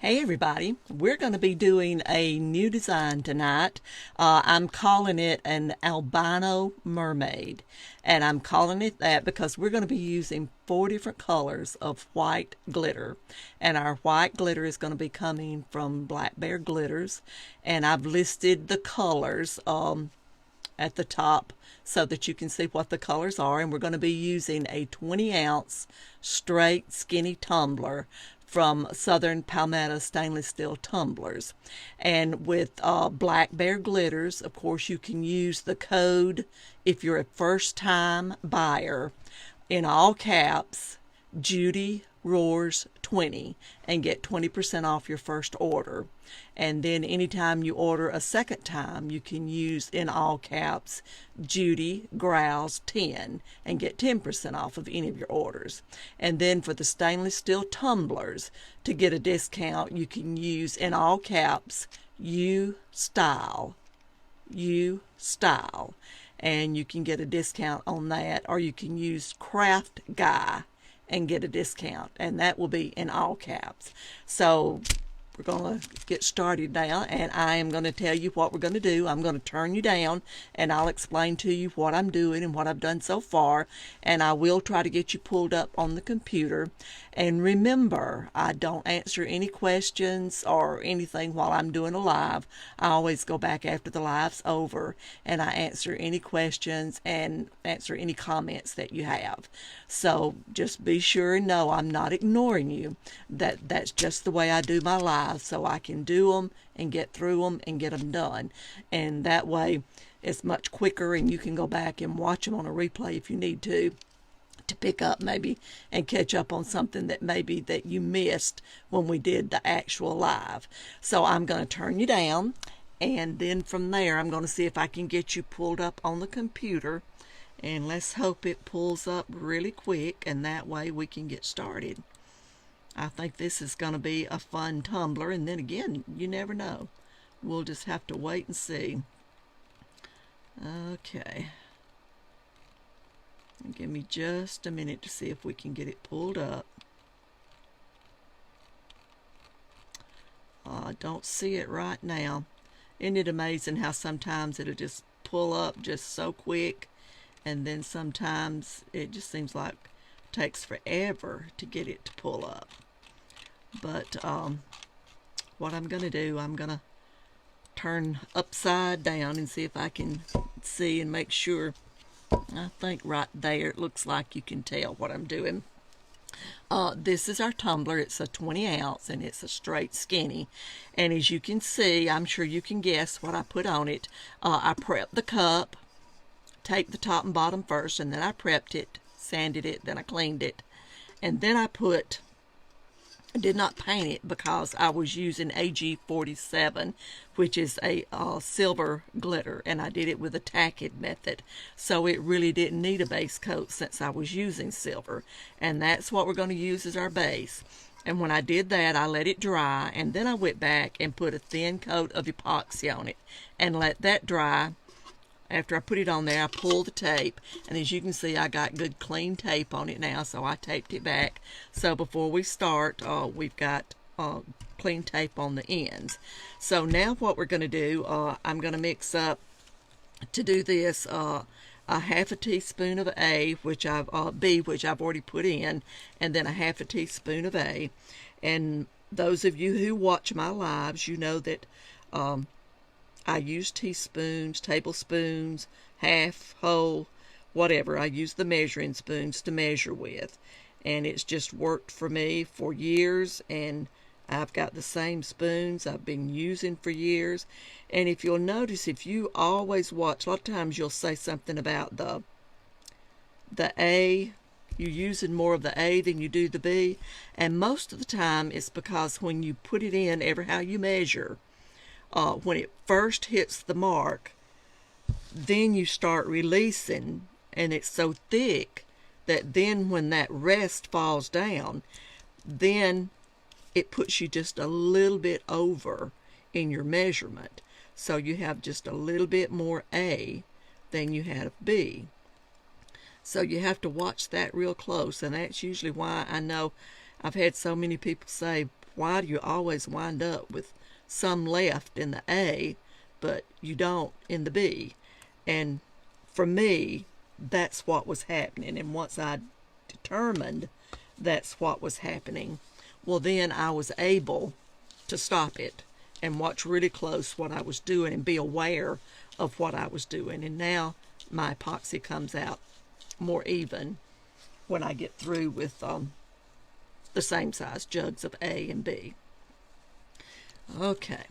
Hey everybody, we're going to be doing a new design tonight. I'm calling it an albino mermaid, and I'm calling it that because we're going to be using 4 different colors of white glitter, and our white glitter is going to be coming from Black Bear Glitters, and I've listed the colors at the top so that you can see what the colors are. And we're going to be using a 20-ounce straight skinny tumbler from Southern Palmetto stainless steel tumblers. And with Black Bear Glitters, of course, you can use the code if you're a first time buyer in all caps, Judy Roars 20, and get 20% off your first order. And then anytime you order a second time, you can use in all caps Judy Growls 10 and get 10% off of any of your orders. And then for the stainless steel tumblers, to get a discount, you can use in all caps You Style, and you can get a discount on that. Or you can use Craft Guy and get a discount, and that will be in all caps. So we're going to get started now, and I am going to tell you what we're going to do. I'm going to turn you down, and I'll explain to you what I'm doing and what I've done so far, and I will try to get you pulled up on the computer. And remember, I don't answer any questions or anything while I'm doing a live. I always go back after the live's over, and I answer any questions and answer any comments that you have. So just be sure and know I'm not ignoring you. That's just the way I do my lives, so I can do them and get through them and get them done. And that way it's much quicker, and you can go back and watch them on a replay if you need to pick up maybe and catch up on something that maybe that you missed when we did the actual live. So I'm going to turn you down, and then from there I'm going to see if I can get you pulled up on the computer, and let's hope it pulls up really quick, and that way we can get started. I think this is going to be a fun tumbler, and then again, you never know. We'll just have to wait and see. Okay. Give me just a minute to see if we can get it pulled up. I don't see it right now. Isn't it amazing how sometimes it'll just pull up just so quick, and then sometimes it just seems like it takes forever to get it to pull up. But what I'm going to do, I'm going to turn upside down and see if I can see and make sure. I think right there it looks like you can tell what I'm doing. This is our tumbler. It's a 20-ounce, and it's a straight skinny. And as you can see, I'm sure you can guess what I put on it. I prepped the cup, taped the top and bottom first, and then I prepped it, sanded it, then I cleaned it. And then I did not paint it because I was using AG47, which is a silver glitter, and I did it with a tacked method. So it really didn't need a base coat since I was using silver. And that's what we're going to use as our base. And when I did that, I let it dry, and then I went back and put a thin coat of epoxy on it and let that dry. After I put it on there, I pulled the tape, and as you can see, I got good clean tape on it now, so I taped it back. So before we start, we've got clean tape on the ends. So now what we're going to do, I'm going to mix up, to do this, a half a teaspoon of A, which B, which I've already put in, and then a half a teaspoon of A. And those of you who watch my lives, you know that I use teaspoons, tablespoons, half, whole, whatever. I use the measuring spoons to measure with. And it's just worked for me for years, and I've got the same spoons I've been using for years. And if you'll notice, if you always watch, a lot of times you'll say something about the A. You're using more of the A than you do the B. And most of the time it's because when you put it in, ever how you measure, when it first hits the mark, then you start releasing, and it's so thick that then when that rest falls down, then it puts you just a little bit over in your measurement. So you have just a little bit more A than you had of B. So you have to watch that real close, and that's usually why I know I've had so many people say, why do you always wind up with some left in the A, but you don't in the B? And for me, that's what was happening. And once I determined that's what was happening, well, then I was able to stop it and watch really close what I was doing and be aware of what I was doing. And now my epoxy comes out more even when I get through with the same size jugs of A and B. Okay,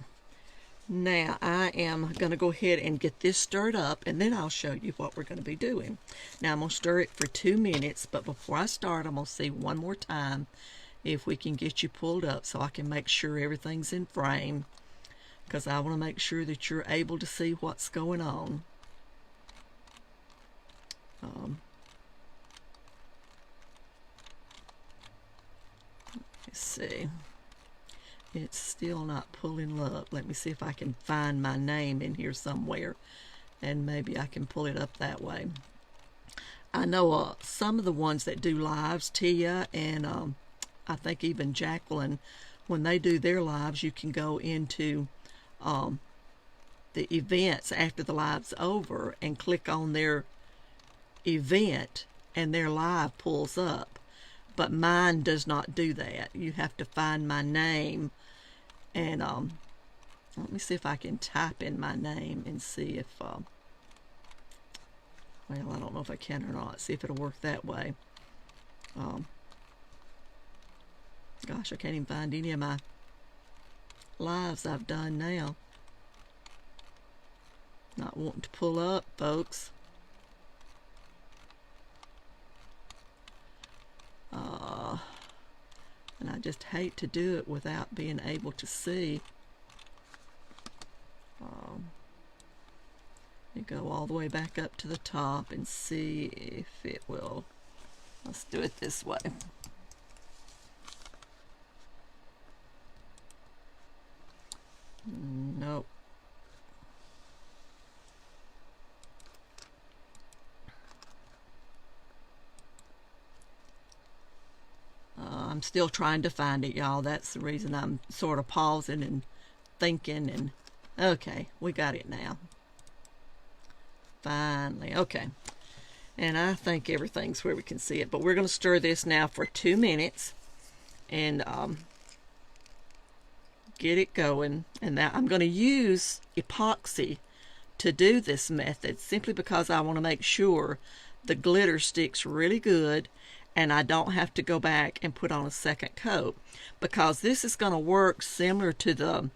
now I am going to go ahead and get this stirred up, and then I'll show you what we're going to be doing. Now I'm going to stir it for 2 minutes, but before I start, I'm going to see one more time if we can get you pulled up so I can make sure everything's in frame, because I want to make sure that you're able to see what's going on. Let's see. It's still not pulling up. Let me see if I can find my name in here somewhere, and maybe I can pull it up that way. I know some of the ones that do lives, Tia and I think even Jacqueline, when they do their lives, you can go into the events after the live's over and click on their event, and their live pulls up. But mine does not do that. You have to find my name, and let me see if I can type in my name and see if well, I don't know if I can or not. See if it'll work that way. Gosh, I can't even find any of my lives I've done now. Not wanting to pull up, folks. And I just hate to do it without being able to see. Let me go all the way back up to the top and see if it will. Let's do it this way. Nope. I'm still trying to find it, y'all. That's the reason I'm sort of pausing and thinking. And okay, we got it now. Finally, okay. And I think everything's where we can see it. But we're going to stir this now for 2 minutes and get it going. And now I'm going to use epoxy to do this method simply because I want to make sure the glitter sticks really good and I don't have to go back and put on a second coat, because this is going to work similar to the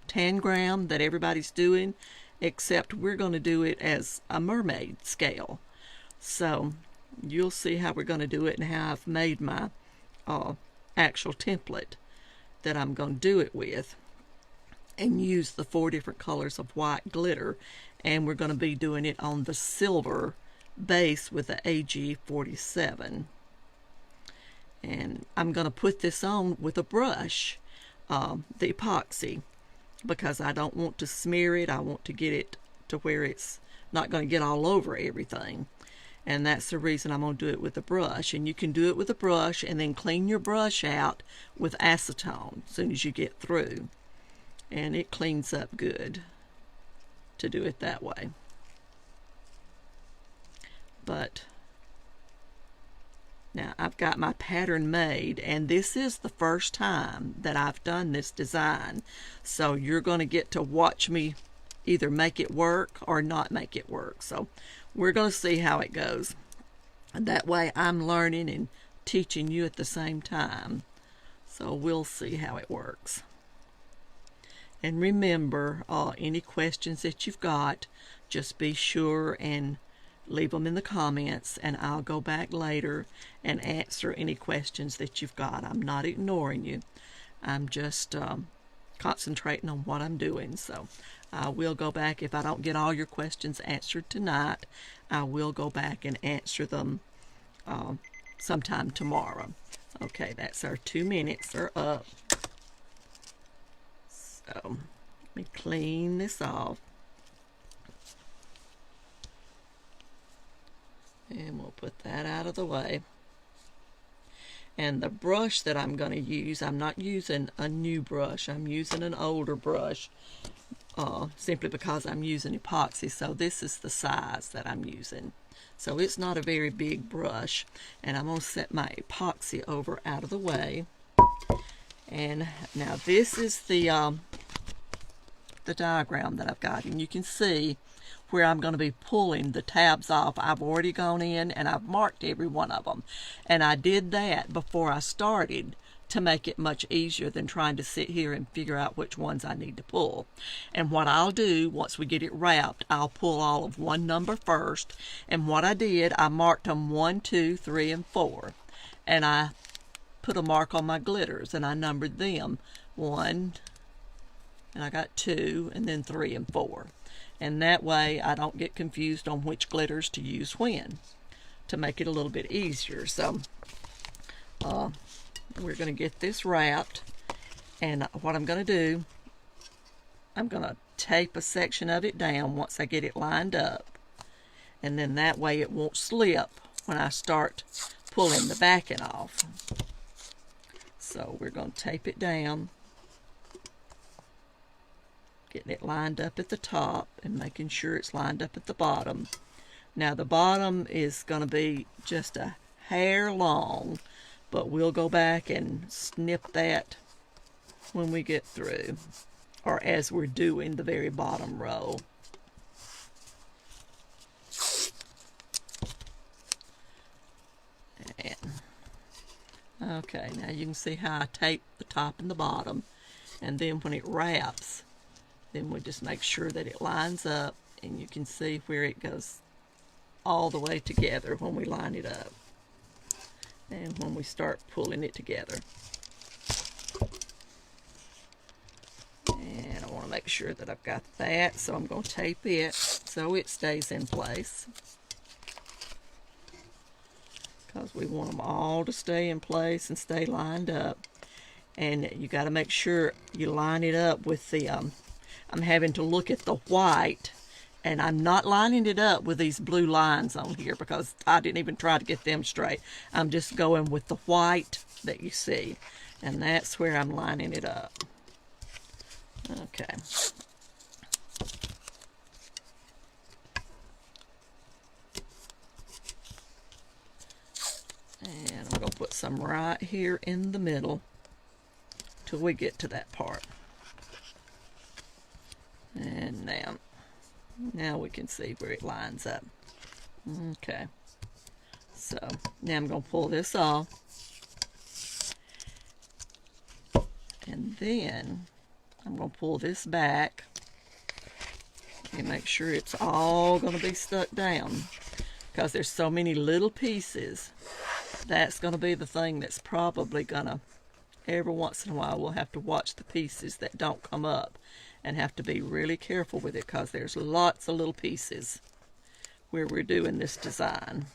tangram that everybody's doing, except we're going to do it as a mermaid scale. So you'll see how we're going to do it and how I've made my actual template that I'm going to do it with, and use the 4 different colors of white glitter. And we're going to be doing it on the silver base with the AG47. And I'm going to put this on with a brush, the epoxy, because I don't want to smear it. I want to get it to where it's not going to get all over everything. And that's the reason I'm going to do it with a brush. And you can do it with a brush and then clean your brush out with acetone as soon as you get through. And it cleans up good to do it that way. But now I've got my pattern made, and this is the first time that I've done this design. So you're going to get to watch me either make it work or not make it work. So we're going to see how it goes. And that way I'm learning and teaching you at the same time. So we'll see how it works. And remember, any questions that you've got, just be sure and leave them in the comments, and I'll go back later and answer any questions that you've got. I'm not ignoring you. I'm just concentrating on what I'm doing. So I will go back. If I don't get all your questions answered tonight, I will go back and answer them sometime tomorrow. Okay, that's our 2 minutes are up. So let me clean this off. And we'll put that out of the way. And the brush that I'm going to use, I'm not using a new brush. I'm using an older brush simply because I'm using epoxy. So this is the size that I'm using. So it's not a very big brush. And I'm going to set my epoxy over out of the way. And now this is the diagram that I've got. And you can see where I'm going to be pulling the tabs off. I've already gone in and I've marked every one of them. And I did that before I started to make it much easier than trying to sit here and figure out which ones I need to pull. And what I'll do, once we get it wrapped, I'll pull all of one number first. And what I did, I marked them 1, 2, 3, and 4. And I put a mark on my glitters and I numbered them 1, and I got 2, and then 3 and 4. And that way I don't get confused on which glitters to use when, to make it a little bit easier. So we're going to get this wrapped, and what I'm going to do, I'm going to tape a section of it down once I get it lined up, and then that way it won't slip when I start pulling the backing off. So we're going to tape it down, getting it lined up at the top and making sure it's lined up at the bottom. Now the bottom is going to be just a hair long, but we'll go back and snip that when we get through, or as we're doing the very bottom row. And, okay, now you can see how I tape the top and the bottom, and then when it wraps, then we just make sure that it lines up, and you can see where it goes all the way together when we line it up and when we start pulling it together. And I want to make sure that I've got that, so I'm going to tape it so it stays in place, because we want them all to stay in place and stay lined up. And you got to make sure you line it up with the I'm having to look at the white, and I'm not lining it up with these blue lines on here because I didn't even try to get them straight. I'm just going with the white that you see, and that's where I'm lining it up. Okay. And I'm going to put some right here in the middle till we get to that part. And now we can see where it lines up. Okay, so now I'm going to pull this off, and then I'm going to pull this back and make sure it's all going to be stuck down, because there's so many little pieces. That's going to be the thing that's probably going to, every once in a while, we'll have to watch the pieces that don't come up and have to be really careful with it, because there's lots of little pieces where we're doing this design.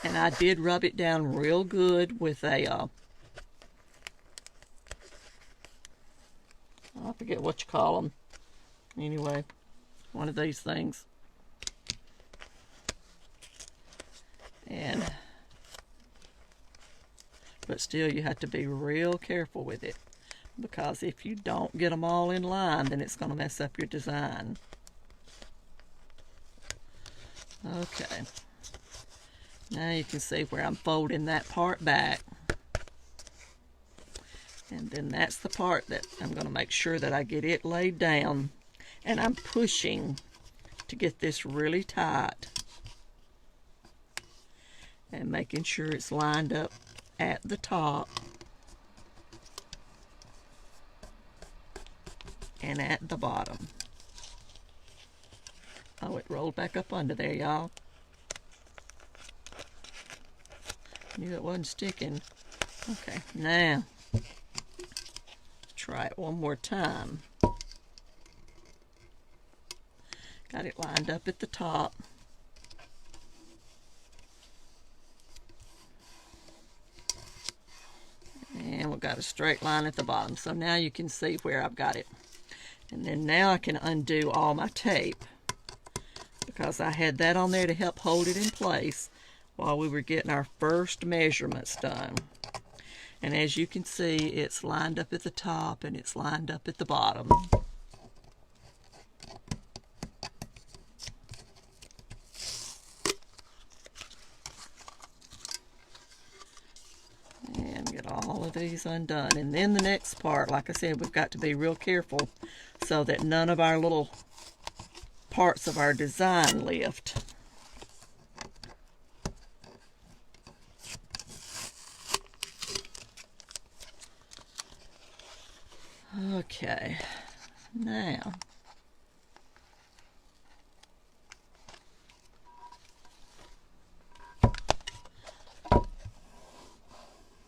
And I did rub it down real good with a I forget what you call them. Anyway, one of these things. But still, you have to be real careful with it, because if you don't get them all in line, then it's going to mess up your design. Okay. Now you can see where I'm folding that part back. And then that's the part that I'm going to make sure that I get it laid down. And I'm pushing to get this really tight, and making sure it's lined up at the top and at the bottom. Oh, it rolled back up under there, y'all. Knew it wasn't sticking. Okay, now try it one more time. Got it lined up at the top. And we've got a straight line at the bottom. So now you can see where I've got it. And then now I can undo all my tape, because I had that on there to help hold it in place while we were getting our first measurements done. And as you can see, it's lined up at the top and it's lined up at the bottom. And get all of these undone. And then the next part, like I said, we've got to be real careful so that none of our little parts of our design lift. Okay, now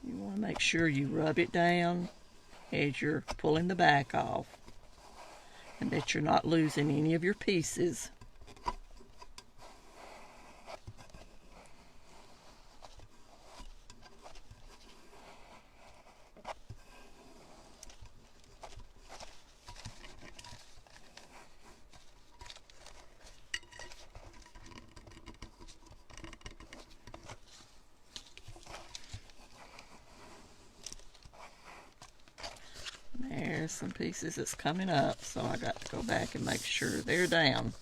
you want to make sure you rub it down as you're pulling the back off and that you're not losing any of your pieces. There's some pieces that's coming up, so I got to go back and make sure they're down.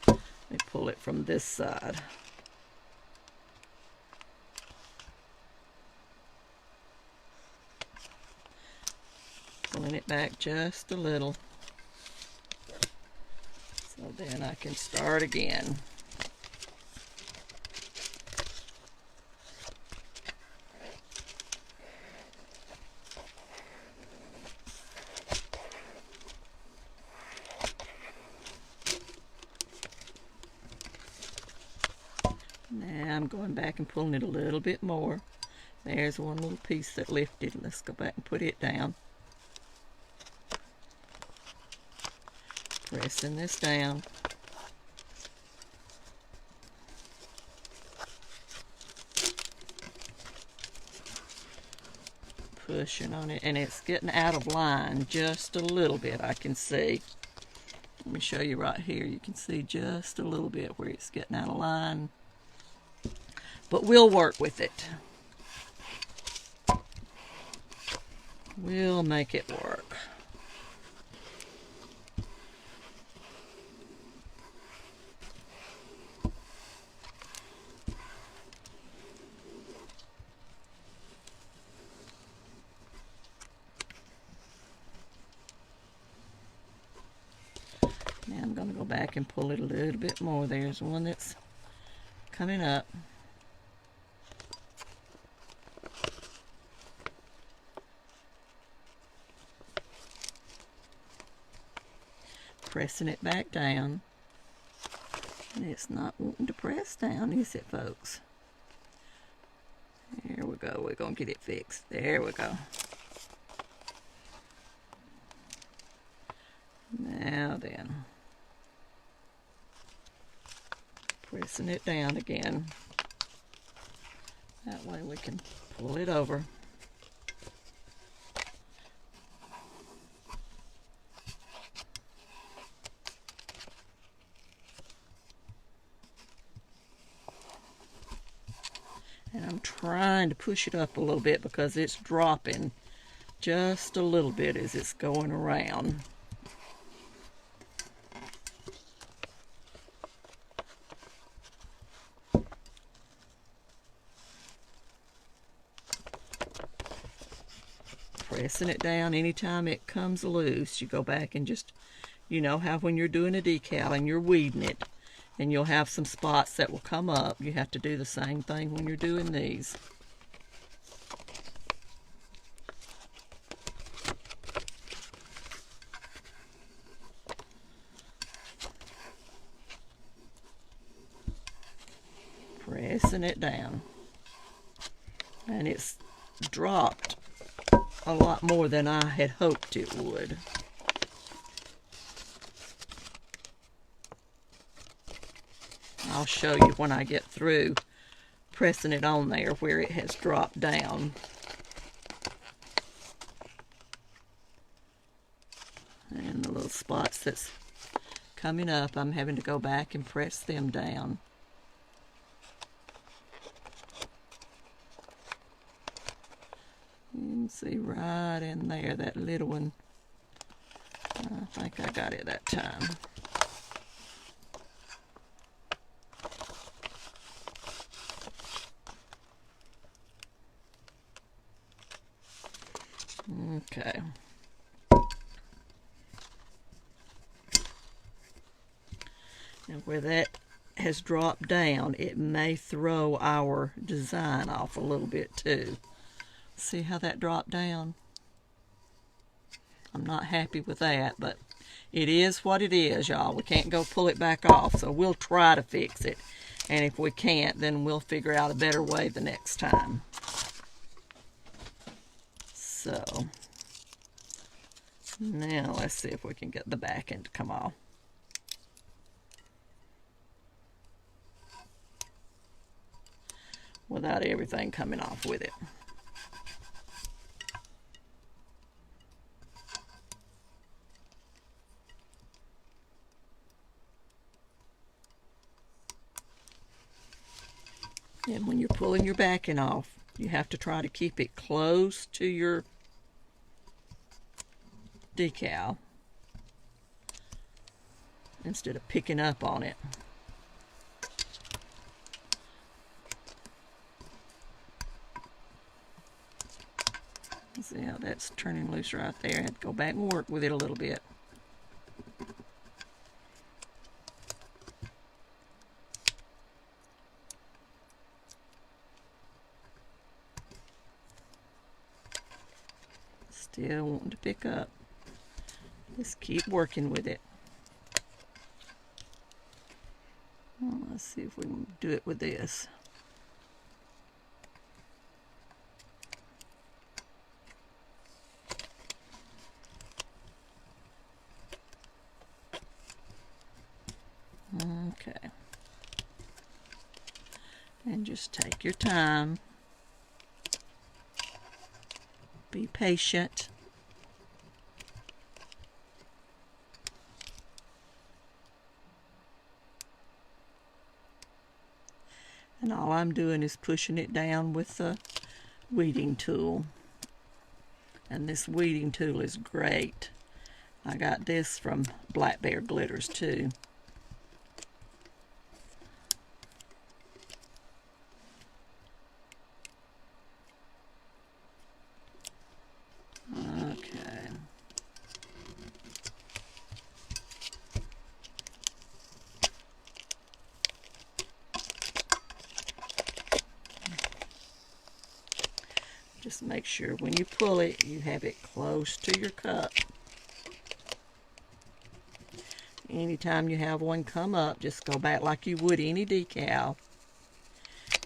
Let me pull it from this side. Pulling it back just a little, so then I can start again. Now I'm going back and pulling it a little bit more. There's one little piece that lifted. Let's go back and put it down. Pressing this down. Pushing on it, and it's getting out of line just a little bit, I can see. Let me show you right here. You can see just a little bit where it's getting out of line. But we'll work with it. We'll make it work. Now I'm going to go back and pull it a little bit more. There's one that's coming up. Pressing it back down, and it's not wanting to press down, is it, folks? There we go. We're gonna get it fixed. There we go. Now then, pressing it down again. That way we can pull it over. And I'm trying to push it up a little bit because it's dropping just a little bit as it's going around. Pressing it down. Anytime it comes loose, you go back and just, you know how when you're doing a decal and you're weeding it, and you'll have some spots that will come up. You have to do the same thing when you're doing these. Pressing it down. And it's dropped a lot more than I had hoped it would. I'll show you when I get through pressing it on there where it has dropped down. bumps that's coming up, I'm having to go back and press them down. You can see right in there, that little one. I think I got it that time. Okay. Now where that has dropped down, it may throw our design off a little bit too. See how that dropped down? I'm not happy with that, but it is what it is, y'all. We can't go pull it back off, so we'll try to fix it. And if we can't, then we'll figure out a better way the next time. So, now let's see if we can get the back end to come off. Without everything coming off with it. And when you're pulling your backing off, you have to try to keep it close to your decal instead of picking up on it. See how that's turning loose right there. I had to go back and work with it a little bit. Still wanting to pick up. Just keep working with it. Well, let's see if we can do it with this. Okay. And just take your time. Be patient. And all I'm doing is pushing it down with the weeding tool. And this weeding tool is great. I got this from Black Bear Glitters too. Just make sure when you pull it, you have it close to your cup. Anytime you have one come up, just go back like you would any decal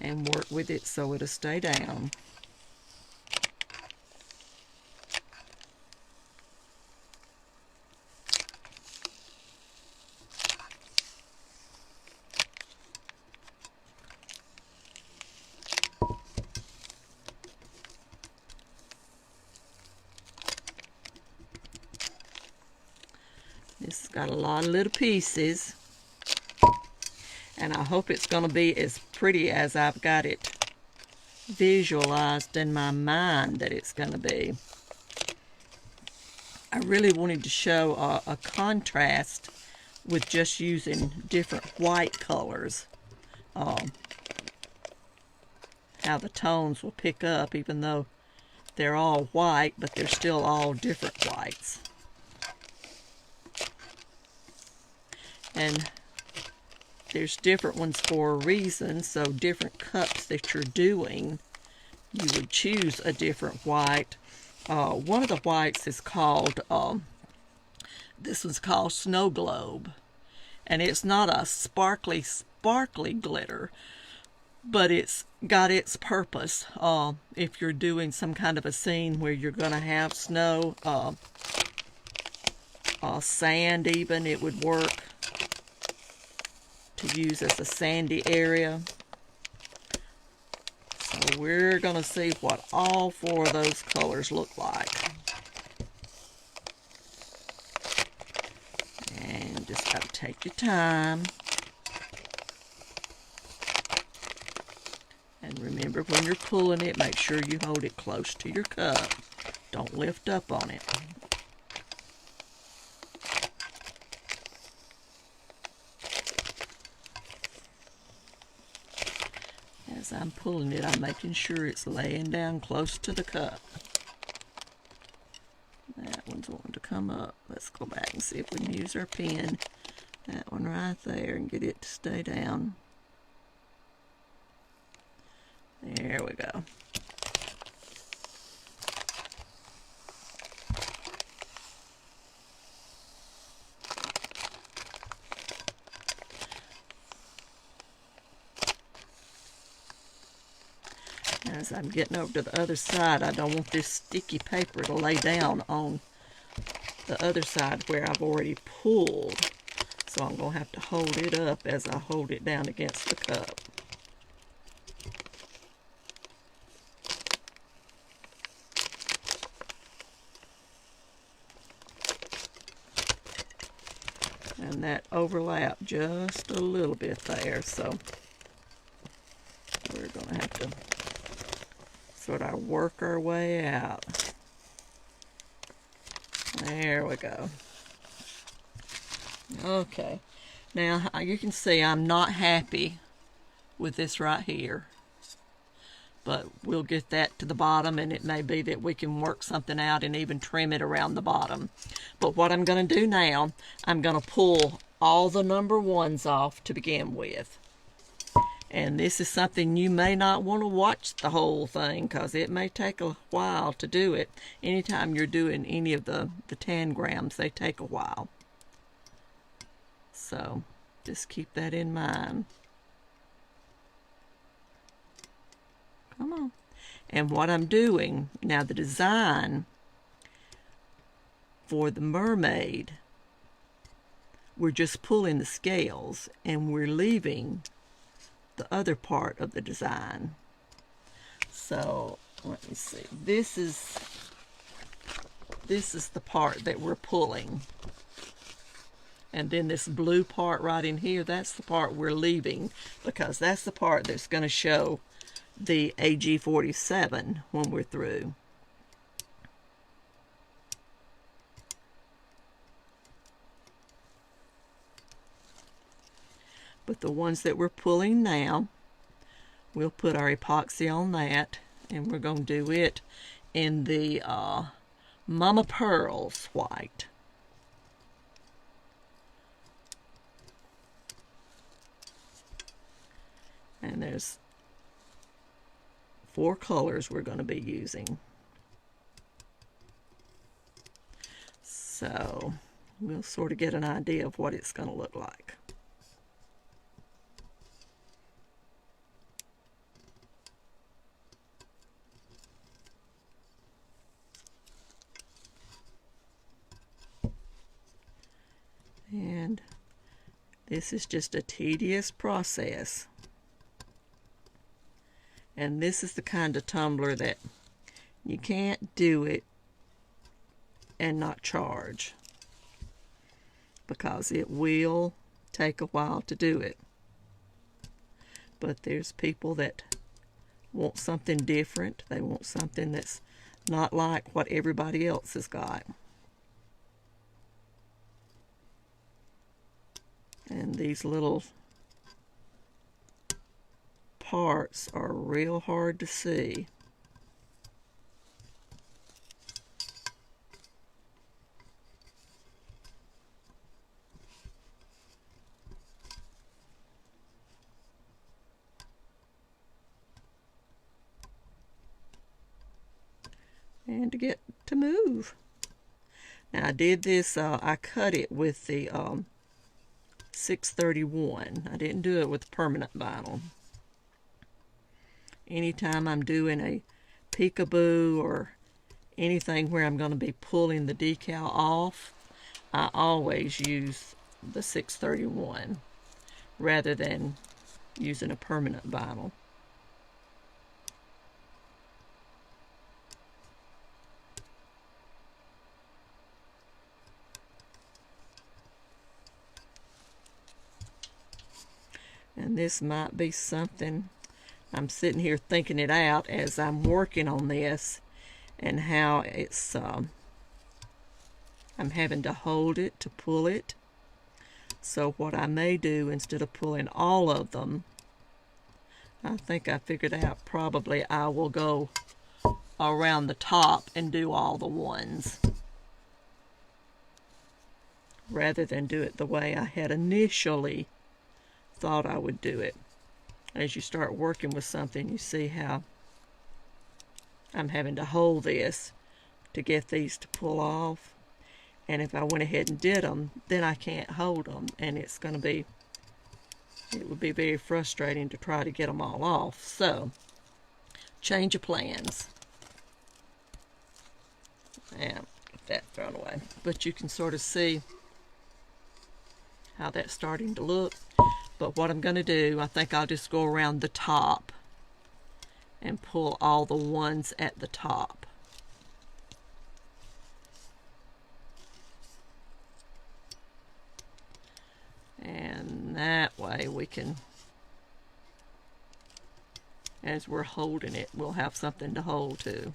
and work with it so it'll stay down. This has got a lot of little pieces, and I hope it's going to be as pretty as I've got it visualized in my mind that it's going to be. I really wanted to show a contrast with just using different white colors. How the tones will pick up even though they're all white, but they're still all different whites. And there's different ones for a reason, so different cups that you're doing, you would choose a different white. One of the whites is called, this one's called Snow Globe. And it's not a sparkly glitter, but it's got its purpose. If you're doing some kind of a scene where you're going to have snow, sand even, it would work to use as a sandy area. So we're going to see what all four of those colors look like. take your time. And remember, when you're pulling it, make sure you hold it close to your cup. Don't lift up on it. As I'm pulling it, I'm making sure it's laying down close to the cup. That one's wanting to come up. Let's go back and see if we can use our pen. That one right there, and get it to stay down. There we go. As I'm getting over to the other side, I don't want this sticky paper to lay down on the other side where I've already pulled. So I'm going to have to hold it up as I hold it down against the cup. And that overlapped just a little bit there, so we're going to have to sort of work our way out. There we go. Okay, now you can see I'm not happy with this right here, but we'll get that to the bottom, and it may be that we can work something out and even trim it around the bottom. But what I'm going to do now, I'm going to pull all the number ones off to begin with. And this is something you may not want to watch the whole thing, because it may take a while to do it. Anytime you're doing any of the tangrams, they take a while. So just keep that in mind. Come on. And what I'm doing, now the design for the mermaid, we're just pulling the scales and we're leaving the other part of the design. So let me see. This is the part that we're pulling. And then this blue part right in here, that's the part we're leaving, because that's the part that's going to show the AG47 when we're through. But the ones that we're pulling now, we'll put our epoxy on that, and we're going to do it in the Mama Pearls white. And there's 4 colors we're going to be using. So we'll sort of get an idea of what it's going to look like. And this is just a tedious process. And this is the kind of tumbler that you can't do it and not charge, because it will take a while to do it. But there's people that want something different. They want something that's not like what everybody else has got. And these little parts are real hard to see. And to get to move. Now I did this, I cut it with the 631. I didn't do it with permanent vinyl. Anytime I'm doing a peekaboo or anything where I'm going to be pulling the decal off, I always use the 631 rather than using a permanent vinyl. And this might be something, I'm sitting here thinking it out as I'm working on this, and how it's, I'm having to hold it to pull it. So what I may do, instead of pulling all of them, I think I figured out, probably I will go around the top and do all the ones, rather than do it the way I had initially thought I would do it. As you start working with something, you see how I'm having to hold this to get these to pull off. And if I went ahead and did them, then I can't hold them, and it would be very frustrating to try to get them all off. So, change of plans. And get that thrown away. But you can sort of see how that's starting to look. But what I'm going to do, I think I'll just go around the top and pull all the ones at the top. And that way we can, as we're holding it, we'll have something to hold to.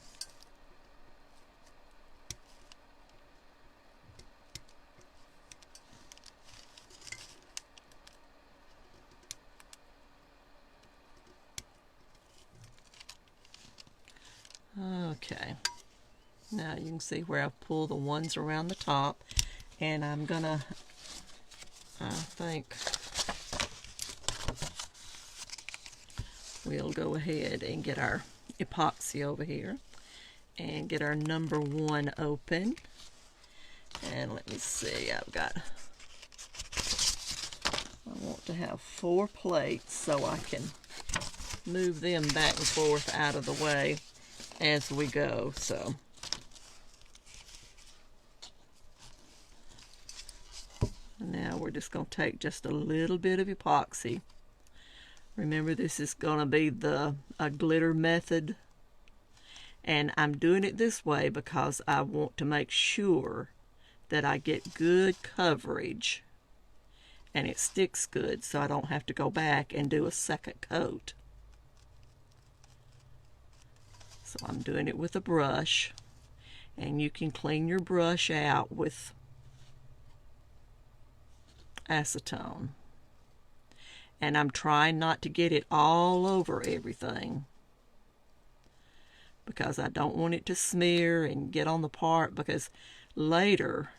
Okay, now you can see where I've pulled the ones around the top, and I'm gonna, I think we'll go ahead and get our epoxy over here and get our number 1 open. And let me see, I want to have 4 plates so I can move them back and forth out of the way as we go. So now we're just going to take just a little bit of epoxy. Remember, this is going to be a glitter method, and I'm doing it this way because I want to make sure that I get good coverage and it sticks good, so I don't have to go back and do a second coat. So I'm doing it with a brush, and you can clean your brush out with acetone. And I'm trying not to get it all over everything, because I don't want it to smear and get on the part, because later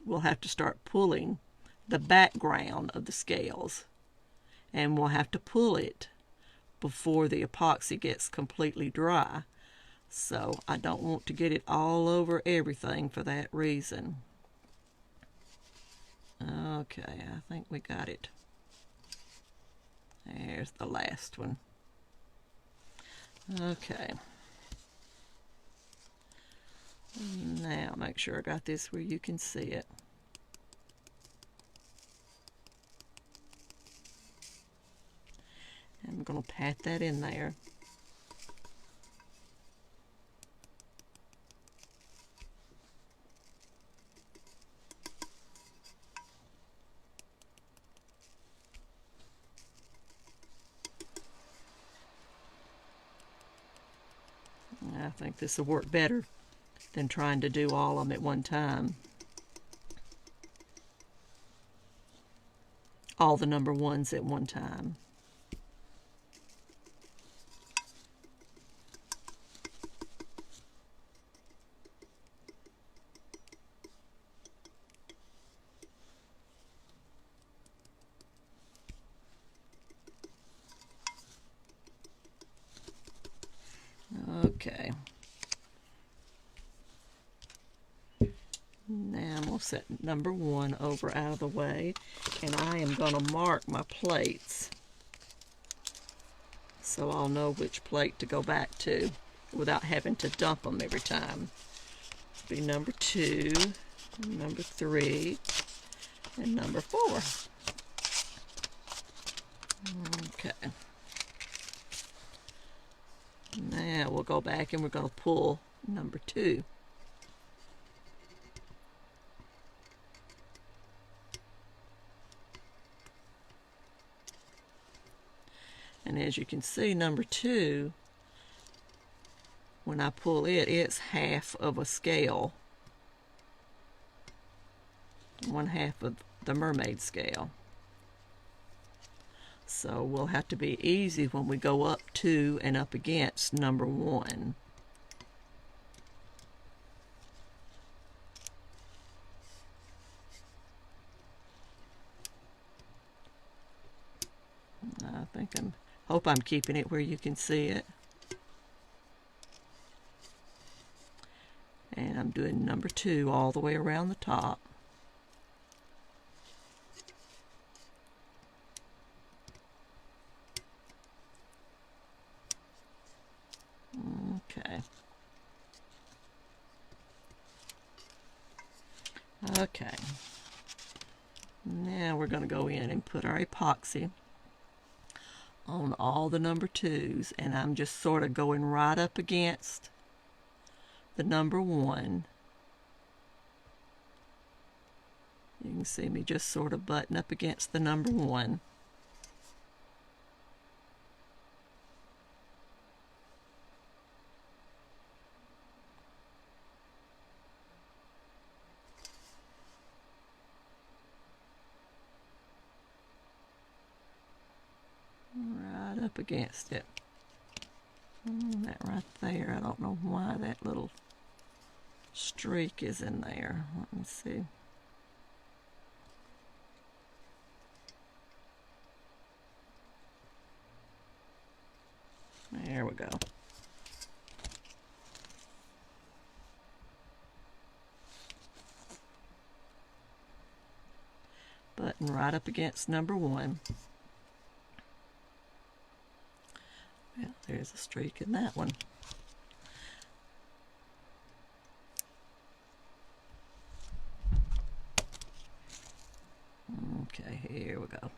we'll have to start pulling the background of the scales, and we'll have to pull it before the epoxy gets completely dry. So I don't want to get it all over everything for that reason. Okay, I think we got it. There's the last one. Okay. Now make sure I got this where you can see it. I'm going to pat that in there. I think this will work better than trying to do all of them at one time. All the number 1s at one time. Okay. Now I'm going to set number 1 over out of the way, and I am going to mark my plates so I'll know which plate to go back to without having to dump them every time. It'll be number 2, number 3, and number 4. Okay. Now we'll go back and we're going to pull number 2. And as you can see, number 2, when I pull it, it's half of a scale. 1/2 of the mermaid scale. So we'll have to be easy when we go up to and up against number 1. Hope I'm keeping it where you can see it. And I'm doing number 2 all the way around the top. Okay. Okay. Now we're going to go in and put our epoxy on all the number 2s, and I'm just sort of going right up against the number 1. You can see me just sort of button up against the number 1. Right up against it. That right there, I don't know why that little streak is in there. Let me see. There we go. Button right up against number 1. Well, there's a streak in that one. Okay, here we go.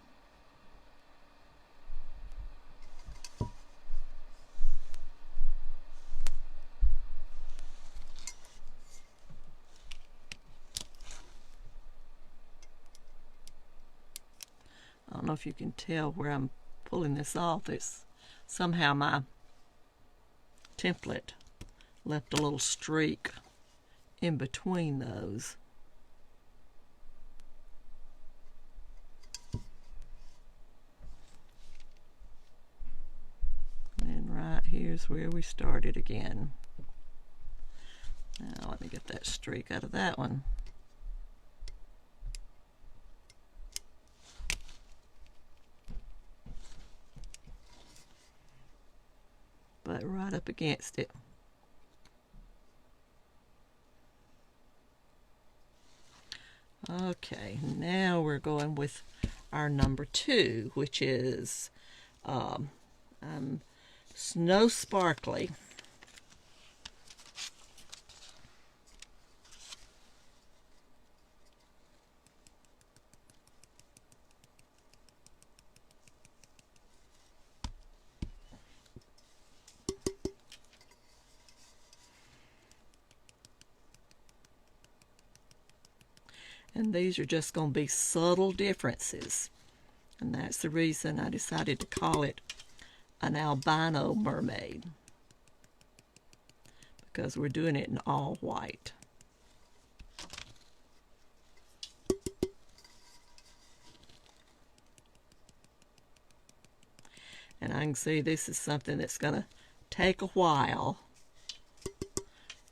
I don't know if you can tell where I'm pulling this off. It's somehow my template left a little streak in between those. And right here's where we started again. Now let me get that streak out of that one. But right up against it. Okay, now we're going with our number 2, which is Snow Sparkly. And these are just going to be subtle differences. And that's the reason I decided to call it an albino mermaid. Because we're doing it in all white. And I can see this is something that's going to take a while.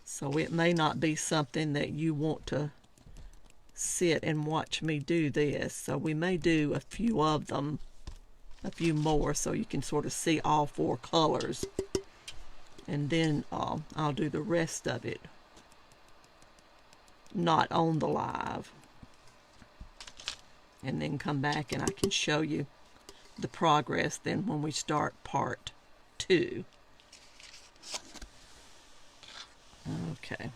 So it may not be something that you want to sit and watch me do this. So we may do a few of them, a few more, so you can sort of see all 4 colors. And then I'll do the rest of it not on the live. And then come back and I can show you the progress then when we start part 2. Okay,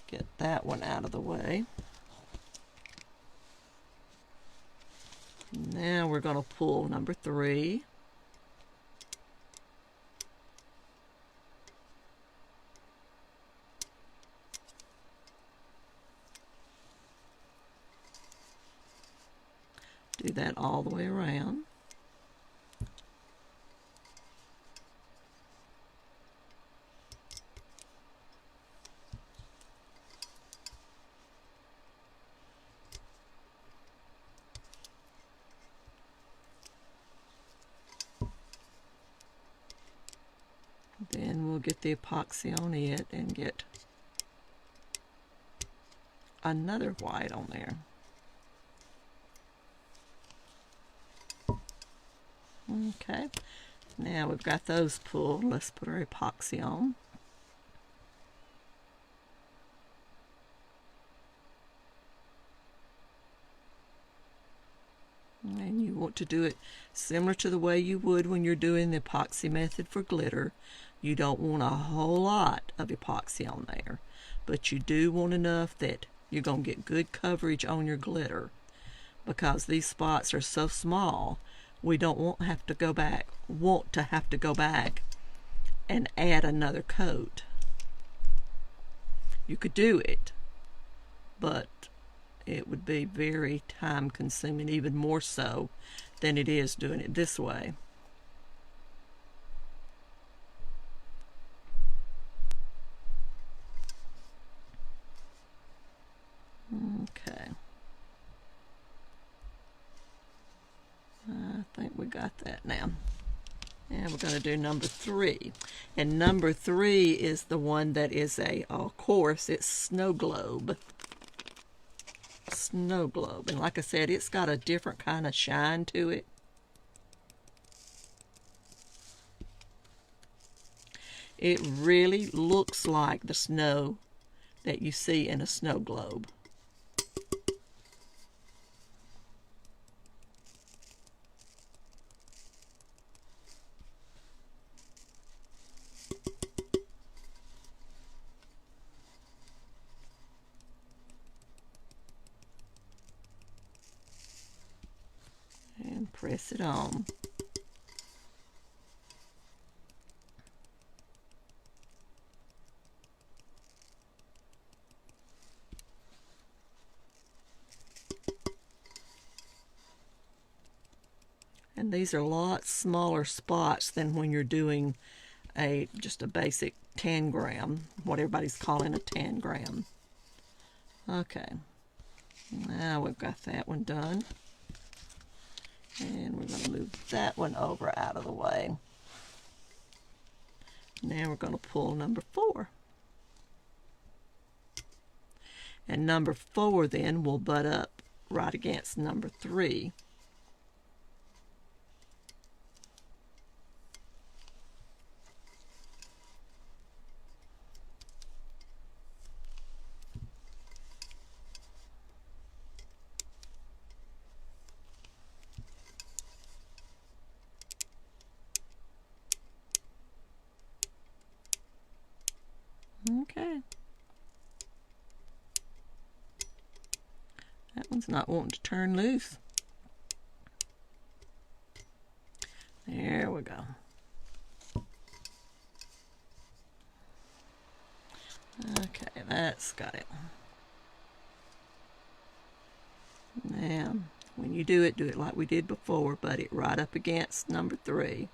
get that one out of the way. Now we're going to pull number 3. Do that all the way around. Then we'll get the epoxy on it and get another white on there. Okay, now we've got those pulled. Let's put our epoxy on. And you want to do it similar to the way you would when you're doing the epoxy method for glitter. You don't want a whole lot of epoxy on there, but you do want enough that you're going to get good coverage on your glitter, because these spots are so small. We don't want to have to go back and add another coat. You could do it, but it would be very time consuming, even more so than it is doing it this way. Okay. I think we got that now. And we're going to do number 3. And number 3 is the one that is of course, it's Snow Globe. Snow Globe. And like I said, it's got a different kind of shine to it. It really looks like the snow that you see in a snow globe. And press it on. And these are a lot smaller spots than when you're doing just a basic tangram, what everybody's calling a tangram. Okay, now we've got that one done. And we're going to move that one over out of the way. Now we're going to pull number 4. And number 4 then will butt up right against number 3. Okay. That one's not wanting to turn loose. There we go. Okay, that's got it. Now, when you do it like we did before, butt it right up against number 3.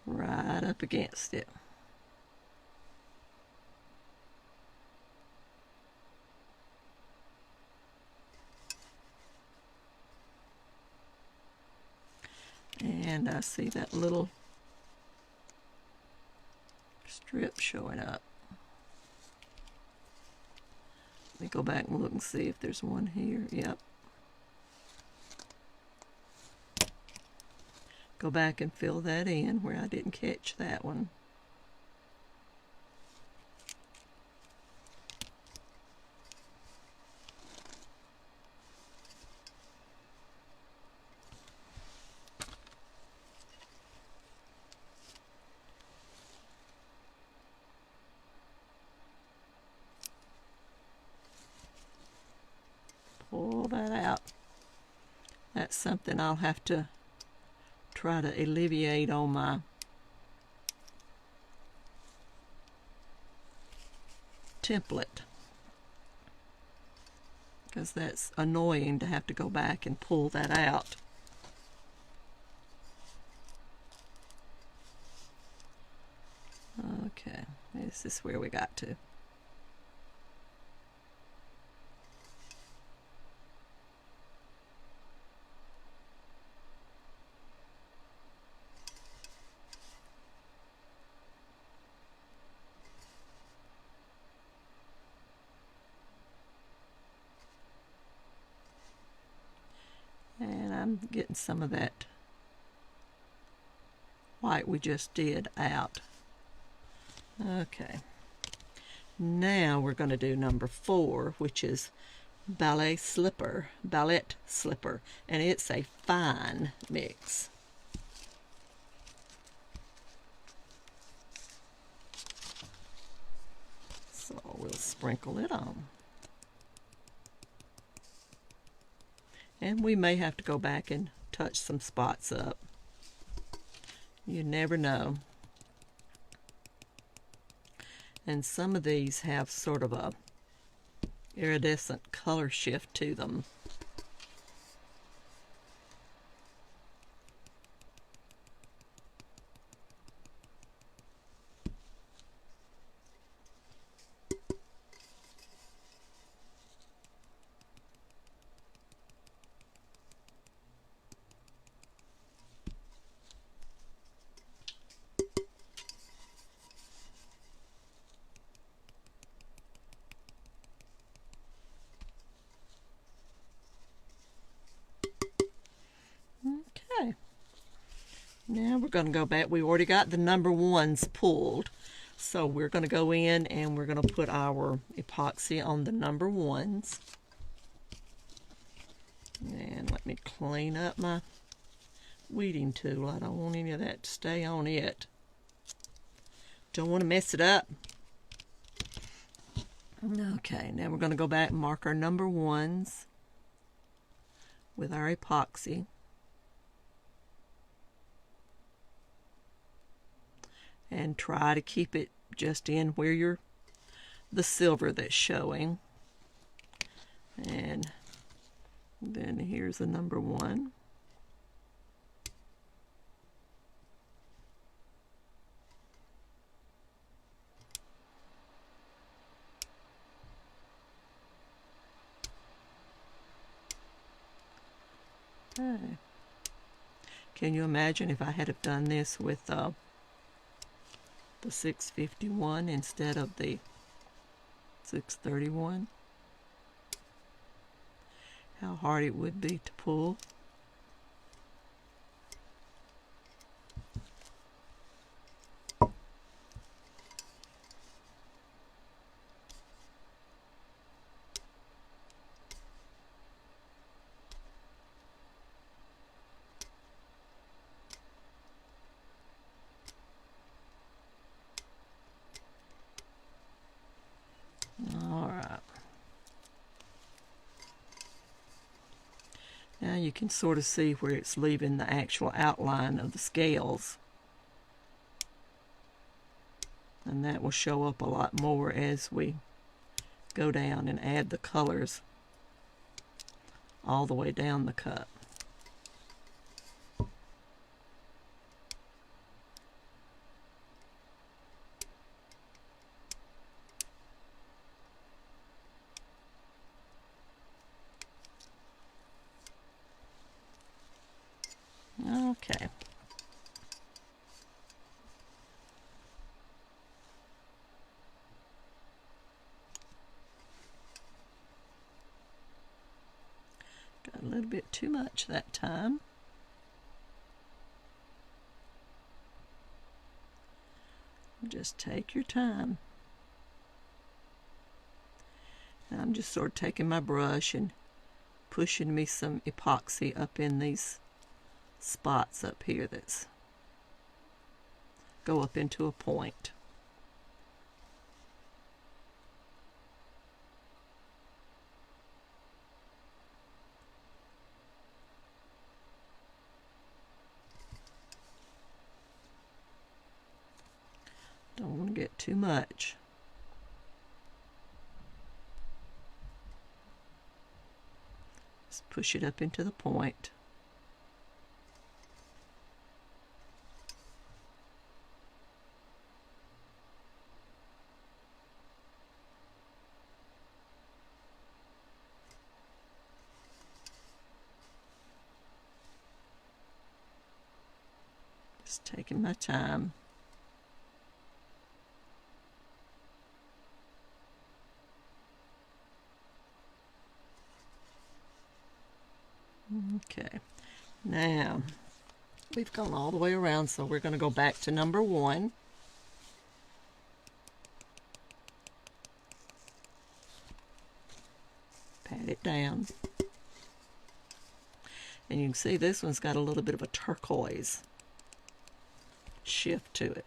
Right up against it. And I see that little strip showing up. Let me go back and look and see if there's one here. Yep. Go back and fill that in where I didn't catch that one. Pull that out. That's something I'll have to try to alleviate on my template, because that's annoying to have to go back and pull that out. Okay, this is where we got to. time getting some of that white we just did out. Okay, now we're going to do number 4, which is ballet slipper, and it's a fine mix. So we'll sprinkle it on. And we may have to go back and touch some spots up. You never know. And some of these have sort of a iridescent color shift to them. Okay, now we're going to go back. We already got the number 1s pulled, so we're going to go in and we're going to put our epoxy on the number 1s. And let me clean up my weeding tool. I don't want any of that to stay on it. Don't want to mess it up. Okay, now we're going to go back and mark our number 1s with our epoxy. And try to keep it just in where the silver that's showing. And then here's the number 1. Okay. Can you imagine if I had have done this with the 651 instead of the 631? How hard it would be to pull. Now you can sort of see where it's leaving the actual outline of the scales. And that will show up a lot more as we go down and add the colors all the way down the cup. Okay. Got a little bit too much that time. Just take your time. And I'm just sort of taking my brush and pushing me some epoxy up in these spots up here that's go up into a point. Don't want to get too much. Just push it up into the point. Just taking my time. Okay, Now, we've gone all the way around, so we're going to go back to number 1. Pat it down. And you can see this one's got a little bit of a turquoise shift to it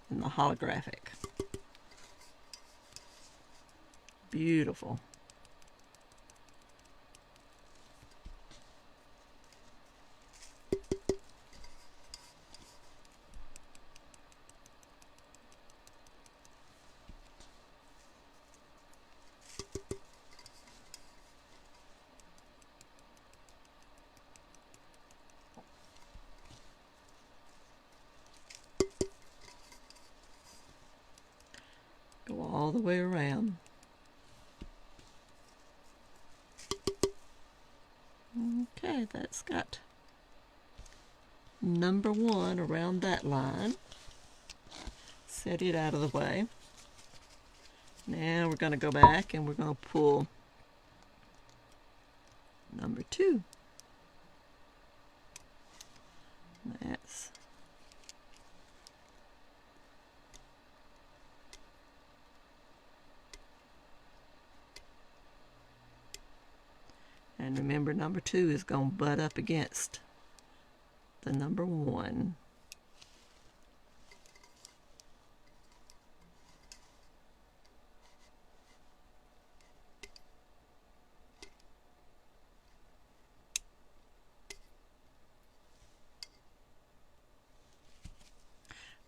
in the holographic. Beautiful. Go all the way around. Okay, that's got number 1 around that line. Set it out of the way. Now we're going to go back and we're going to pull number 2. That's and remember, number 2 is going to butt up against the number 1.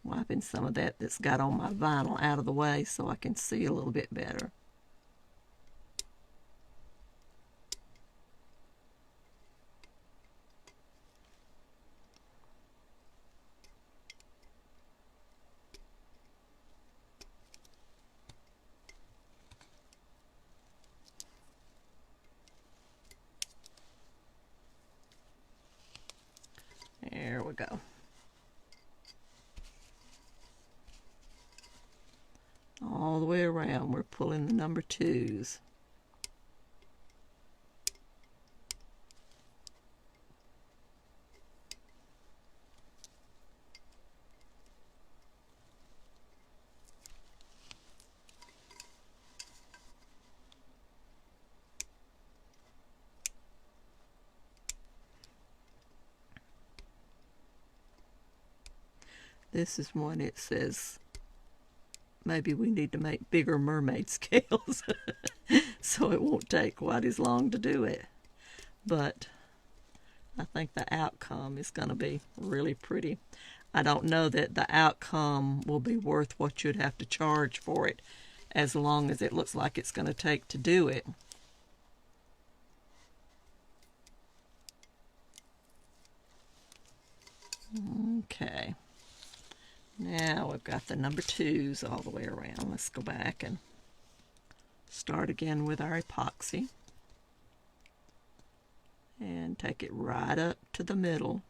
Wiping some of that's got on my vinyl out of the way so I can see a little bit better. There we go. All the way around, we're pulling the number 2s. This is one, it says maybe we need to make bigger mermaid scales so it won't take quite as long to do it. But I think the outcome is going to be really pretty. I don't know that the outcome will be worth what you'd have to charge for it, as long as it looks like it's going to take to do it. Okay. Now we've got the number 2s all the way around. Let's go back and start again with our epoxy. And take it right up to the middle.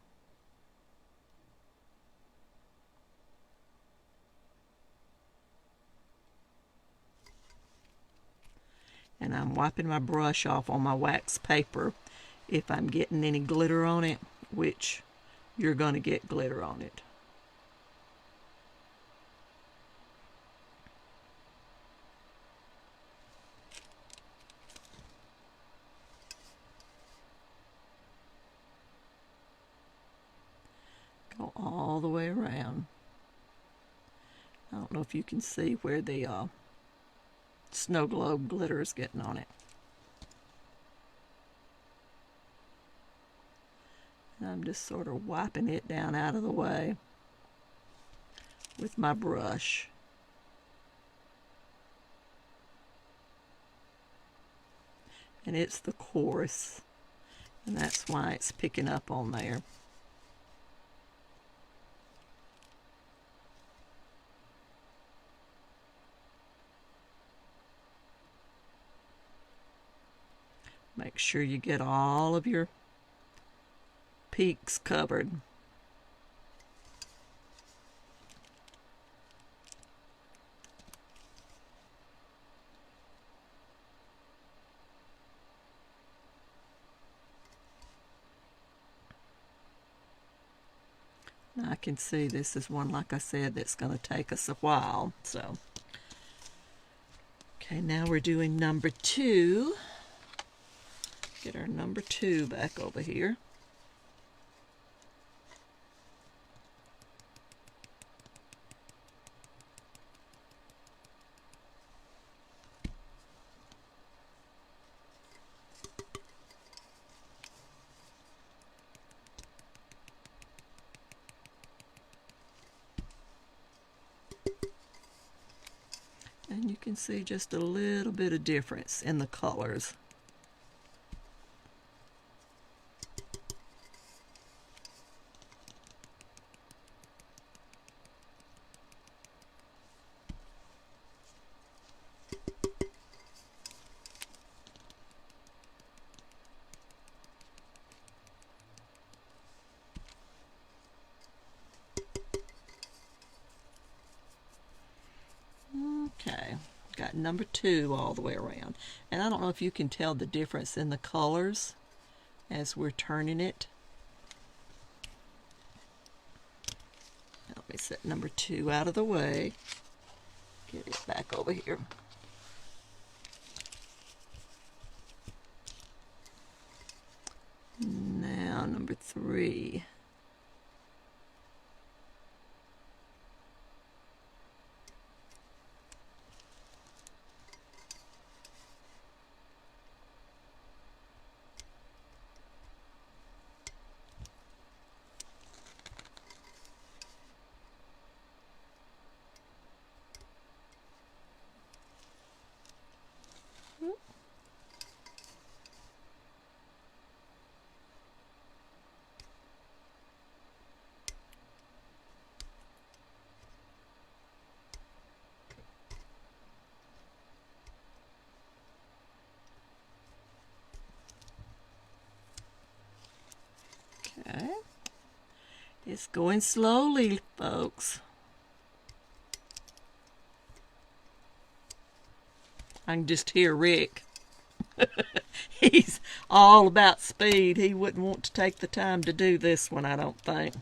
And I'm wiping my brush off on my wax paper if I'm getting any glitter on it, which you're going to get glitter on it. Go all the way around. I don't know if you can see where the snow globe glitter is getting on it. And I'm just sort of wiping it down out of the way with my brush. And it's the coarse, and that's why it's picking up on there. Make sure you get all of your peaks covered. I can see this is one, like I said, that's going to take us a while. So, okay, now we're doing number 2. Get our number 2 back over here. And you can see just a little bit of difference in the colors. Okay, got number 2 all the way around. And I don't know if you can tell the difference in the colors as we're turning it. Let me set number 2 out of the way. Get it back over here. Now number 3. Okay. It's going slowly, folks. I can just hear Rick. He's all about speed. He wouldn't want to take the time to do this one, I don't think.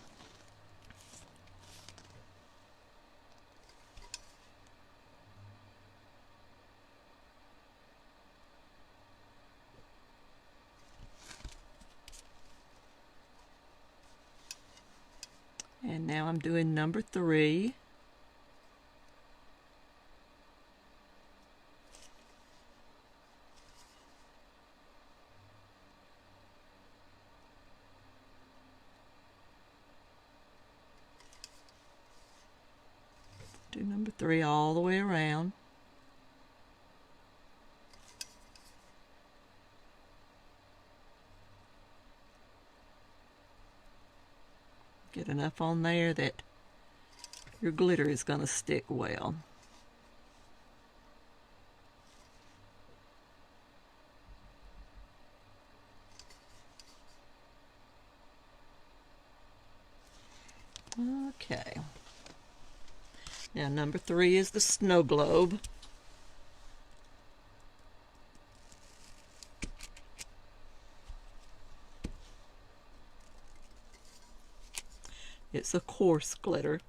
And now I'm doing number 3. Do number 3 all the way around. Get enough on there that your glitter is going to stick well. Okay. Now number 3 is the snow globe. It's a coarse glitter.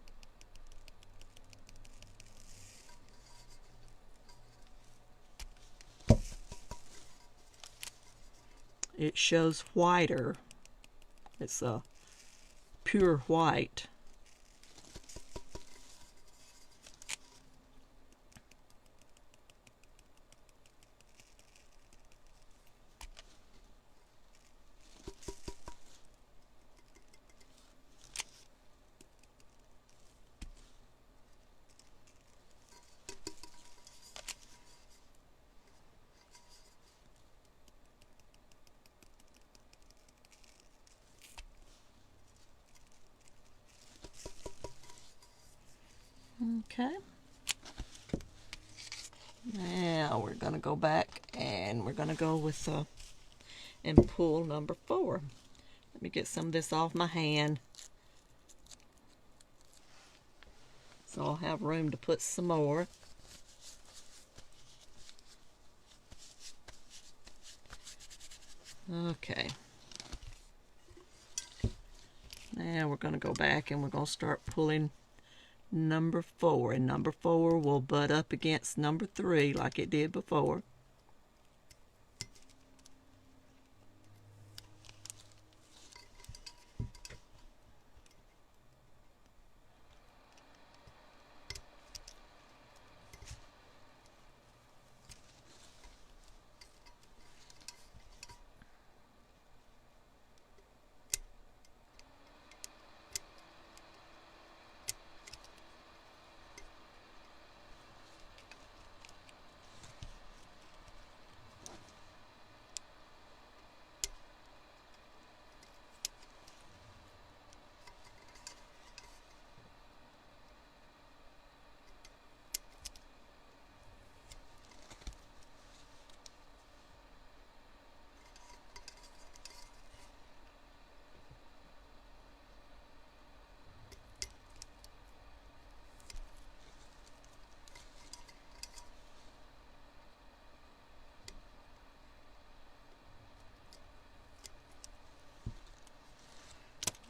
It shows whiter. It's a pure white. Okay. Now we're going to go back and we're going to go with and pull number 4. Let me get some of this off my hand so I'll have room to put some more. Okay. Now we're going to go back and we're going to start pulling number 4, and number 4 will butt up against number 3 like it did before.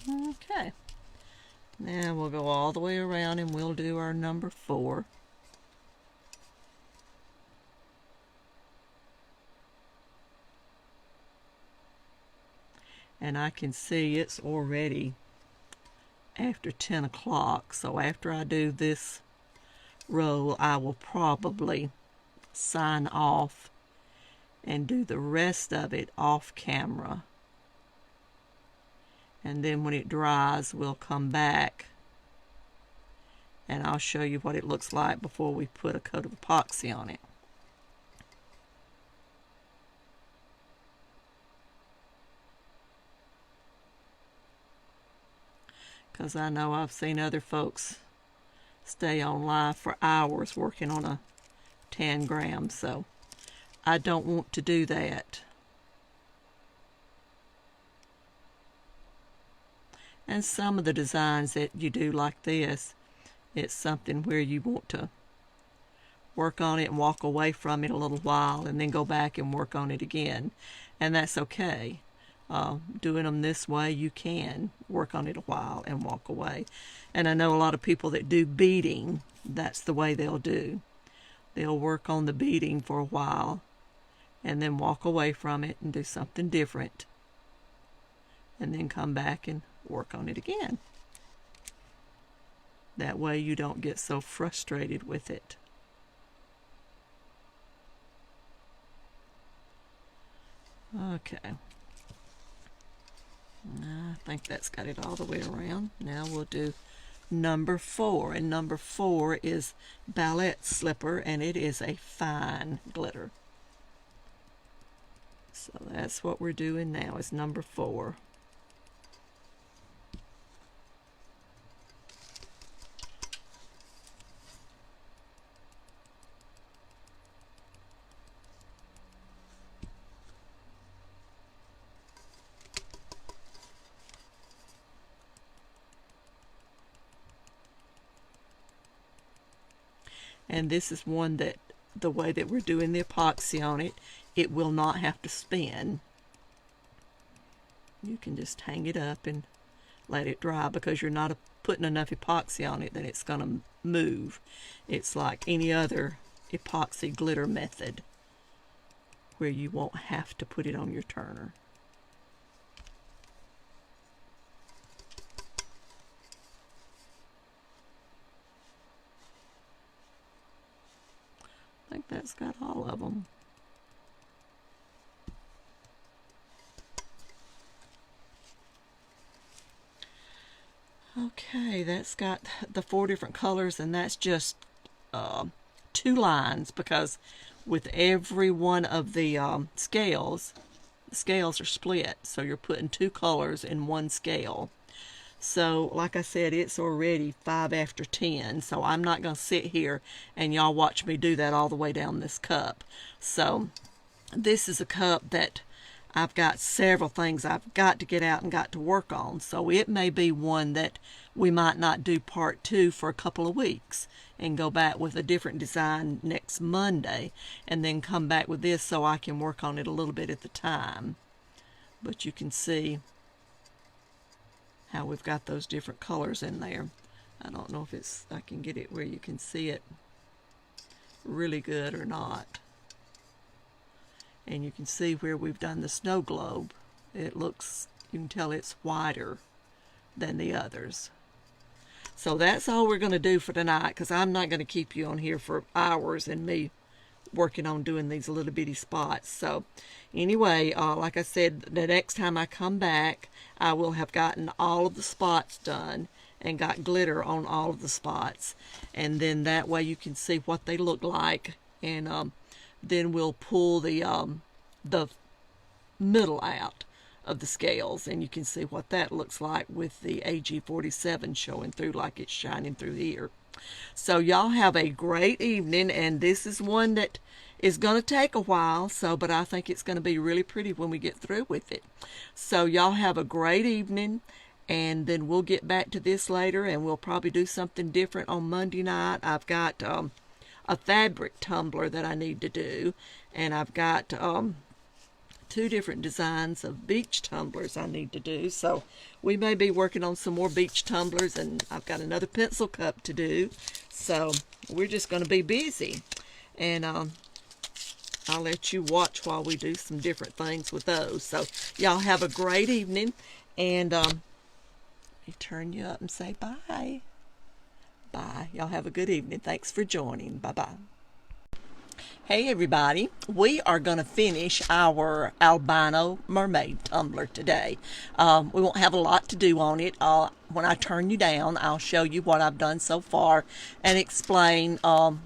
Okay, now we'll go all the way around and we'll do our number 4. And I can see it's already after 10 o'clock, so after I do this row I will probably sign off and do the rest of it off camera. And then when it dries, we'll come back and I'll show you what it looks like before we put a coat of epoxy on it. Because I know I've seen other folks stay on live for hours working on a 10 gram, so I don't want to do that. And some of the designs that you do like this, it's something where you want to work on it and walk away from it a little while and then go back and work on it again. And that's okay. Doing them this way, you can work on it a while and walk away. And I know a lot of people that do beading, that's the way they'll do. They'll work on the beading for a while and then walk away from it and do something different. And then come back and work on it again. That way you don't get so frustrated with it. Okay. I think that's got it all the way around. Now we'll do number 4, and number 4 is Ballet Slipper, and it is a fine glitter. So that's what we're doing now, is number 4. And this is one that, the way that we're doing the epoxy on it, it will not have to spin. You can just hang it up and let it dry, because you're not putting enough epoxy on it that it's going to move. It's like any other epoxy glitter method where you won't have to put it on your turner. I think that's got all of them. Okay, that's got the 4 different colors, and that's just 2 lines, because with every one of the scales are split, so you're putting 2 colors in one scale. So like I said, it's already 5 after 10, so I'm not going to sit here and y'all watch me do that all the way down this cup. So this is a cup that I've got several things I've got to get out and got to work on, so it may be one that we might not do part 2 for a couple of weeks and go back with a different design next Monday, and then come back with this so I can work on it a little bit at the time. But you can see how we've got those different colors in there. I don't know if I can get it where you can see it really good or not. And you can see where we've done the snow globe. It looks, you can tell it's wider than the others. So that's all we're going to do for tonight, because I'm not going to keep you on here for hours and me working on doing these little bitty spots. So anyway, like I said, the next time I come back, I will have gotten all of the spots done and got glitter on all of the spots, and then that way you can see what they look like. And then we'll pull the middle out of the scales, and you can see what that looks like with the AG47 showing through like it's shining through here. So y'all have a great evening, and this is one that is going to take a while, but I think it's going to be really pretty when we get through with it. So y'all have a great evening, and then we'll get back to this later, and we'll probably do something different on Monday night. I've got a fabric tumbler that I need to do, and I've got 2 different designs of beach tumblers I need to do. So we may be working on some more beach tumblers, and I've got another pencil cup to do. So we're just going to be busy, and I'll let you watch while we do some different things with those. So y'all have a great evening, and let me turn you up and say bye. Bye. Y'all have a good evening. Thanks for joining. Bye-bye. Hey everybody, we are going to finish our albino mermaid tumbler today. We won't have a lot to do on it. When I turn you down, I'll show you what I've done so far and explain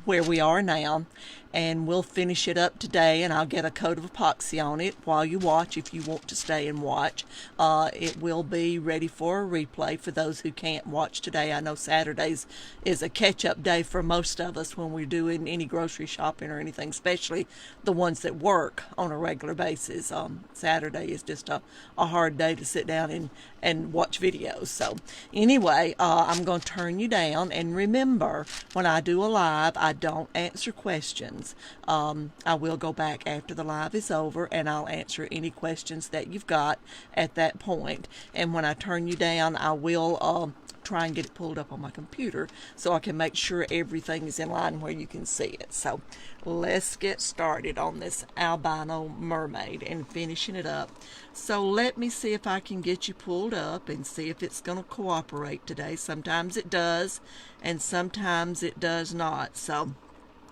where we are now. And we'll finish it up today, and I'll get a coat of epoxy on it while you watch, if you want to stay and watch. It will be ready for a replay for those who can't watch today. I know Saturdays is a catch-up day for most of us when we're doing any grocery shopping or anything, especially the ones that work on a regular basis. Saturday is just a hard day to sit down and watch videos. So anyway, I'm going to turn you down, and remember, when I do a live, I don't answer questions. I will go back after the live is over, and I'll answer any questions that you've got at that point. And when I turn you down, I will try and get it pulled up on my computer so I can make sure everything is in line where you can see it. So let's get started on this albino mermaid and finishing it up. So let me see if I can get you pulled up and see if it's going to cooperate today. Sometimes it does, and sometimes it does not. So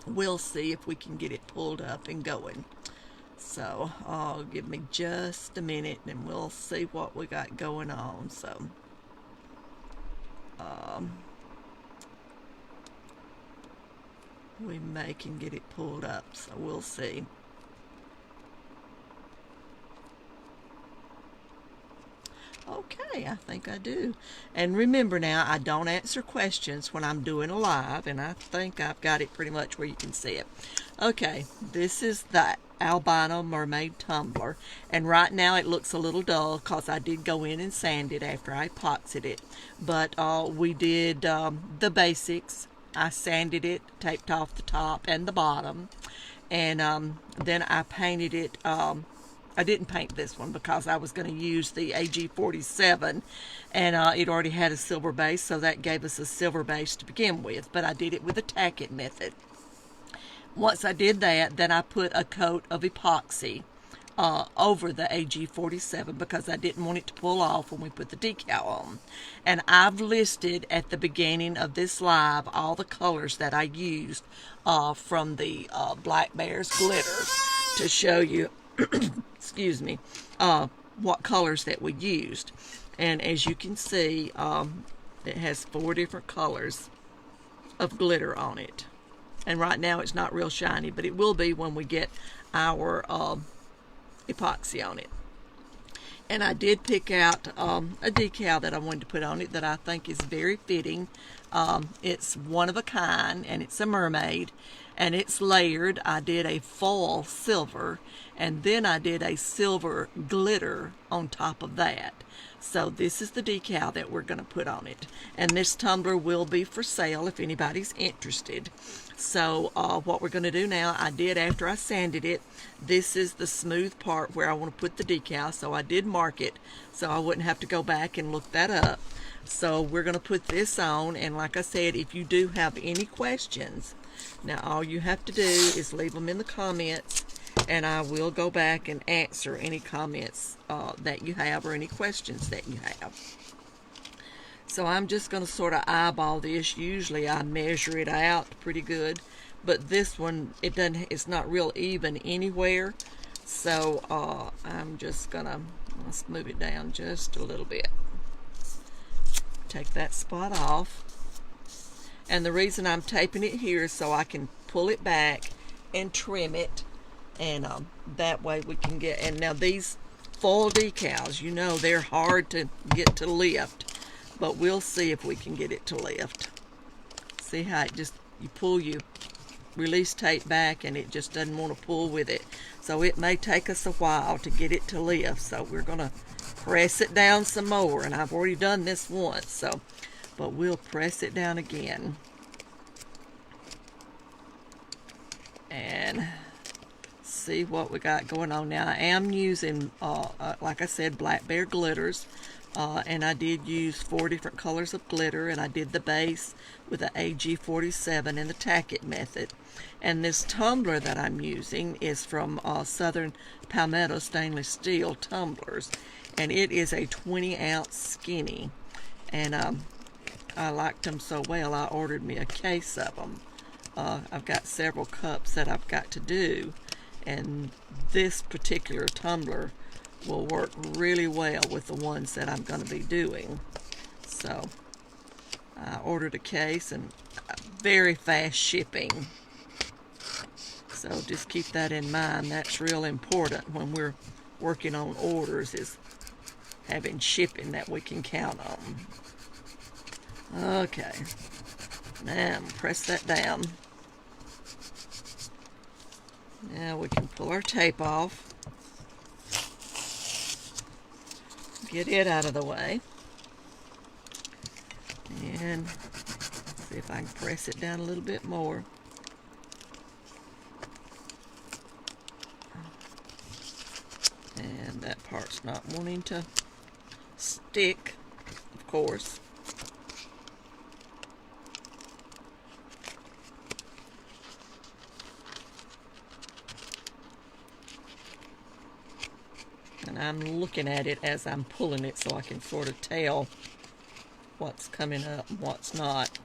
we'll see if we can get it pulled up and going. So give me just a minute, and we'll see what we got going on. So we may can get it pulled up, so we'll see. Okay, I think I do. And remember now, I don't answer questions when I'm doing a live, and I think I've got it pretty much where you can see it. Okay, this is the albino mermaid tumbler, and right now it looks a little dull because I did go in and sand it after I epoxied it. But we did the basics. I sanded it, taped off the top and the bottom, and then I painted it. I didn't paint this one because I was going to use the AG47, and it already had a silver base, so that gave us a silver base to begin with, but I did it with a tack it method. Once I did that, then I put a coat of epoxy over the AG47 because I didn't want it to pull off when we put the decal on. And I've listed at the beginning of this live all the colors that I used from the Black Bears glitter to show you excuse me, what colors that we used. And as you can see, it has 4 different colors of glitter on it. And right now it's not real shiny, but it will be when we get our epoxy on it. And I did pick out a decal that I wanted to put on it that I think is very fitting. It's one of a kind, and it's a mermaid. and it's layered. I did a foil silver, and then I did a silver glitter on top of that. So this is the decal that we're going to put on it, and this tumbler will be for sale if anybody's interested. So what we're going to do now, I did after I sanded it, this is the smooth part where I want to put the decal, so I did mark it so I wouldn't have to go back and look that up. So we're going to put this on, and like I said, if you do have any questions, now all you have to do is leave them in the comments, and I will go back and answer any comments that you have or any questions that you have. So I'm just going to sort of eyeball this. Usually I measure it out pretty good, but this one, it's not real even anywhere. So I'm just going to, let's move it down just a little bit. Take that spot off. And the reason I'm taping it here is so I can pull it back and trim it, and that way we can get, and now these foil decals, you know, they're hard to get to lift, but we'll see if we can get it to lift. See how it just, you pull, you release tape back, and it just doesn't want to pull with it. So it may take us a while to get it to lift, so we're going to press it down some more, and I've already done this once, so, but we'll press it down again. And see what we got going on now. I am using, like I said, Black Bear glitters, and I did use 4 different colors of glitter, and I did the base with the AG47 and the tack it method. And this tumbler that I'm using is from Southern Palmetto stainless steel tumblers, and it is a 20-ounce skinny, and I liked them so well I ordered me a case of them. I've got several cups that I've got to do, and this particular tumbler will work really well with the ones that I'm going to be doing. So I ordered a case, and very fast shipping, so just keep that in mind. That's real important when we're working on orders, is having shipping that we can count on. Okay, now press that down. Now we can pull our tape off, get it out of the way, and see if I can press it down a little bit more. And that part's not wanting to stick, of course. And I'm looking at it as I'm pulling it so I can sort of tell what's coming up and what's not.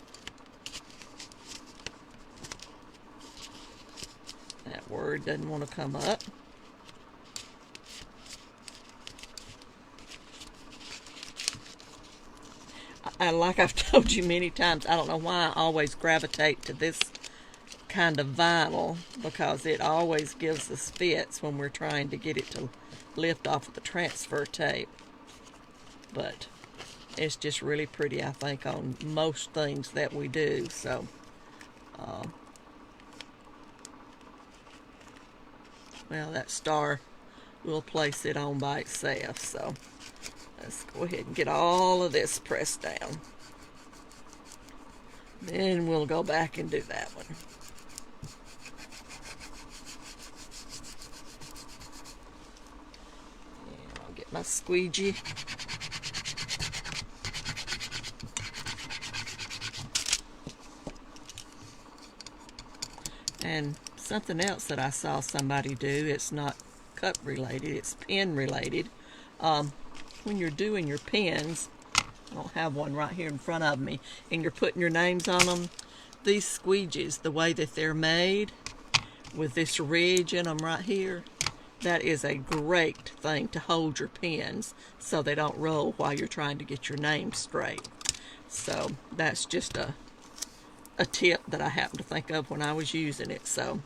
That word doesn't want to come up. Like I've told you many times, I don't know why I always gravitate to this kind of vinyl, because it always gives us fits when we're trying to get it to lift off of the transfer tape. But it's just really pretty, I think, on most things that we do. So well, that star, we'll place it on by itself. So let's go ahead and get all of this pressed down. Then we'll go back and do that one. And I'll get my squeegee. And something else that I saw somebody do, it's not cup related, it's pen related. When you're doing your pens, I don't have one right here in front of me, and you're putting your names on them, these squeegees, the way that they're made, with this ridge in them right here, that is a great thing to hold your pens so they don't roll while you're trying to get your name straight. So that's just a tip that I happened to think of when I was using it. So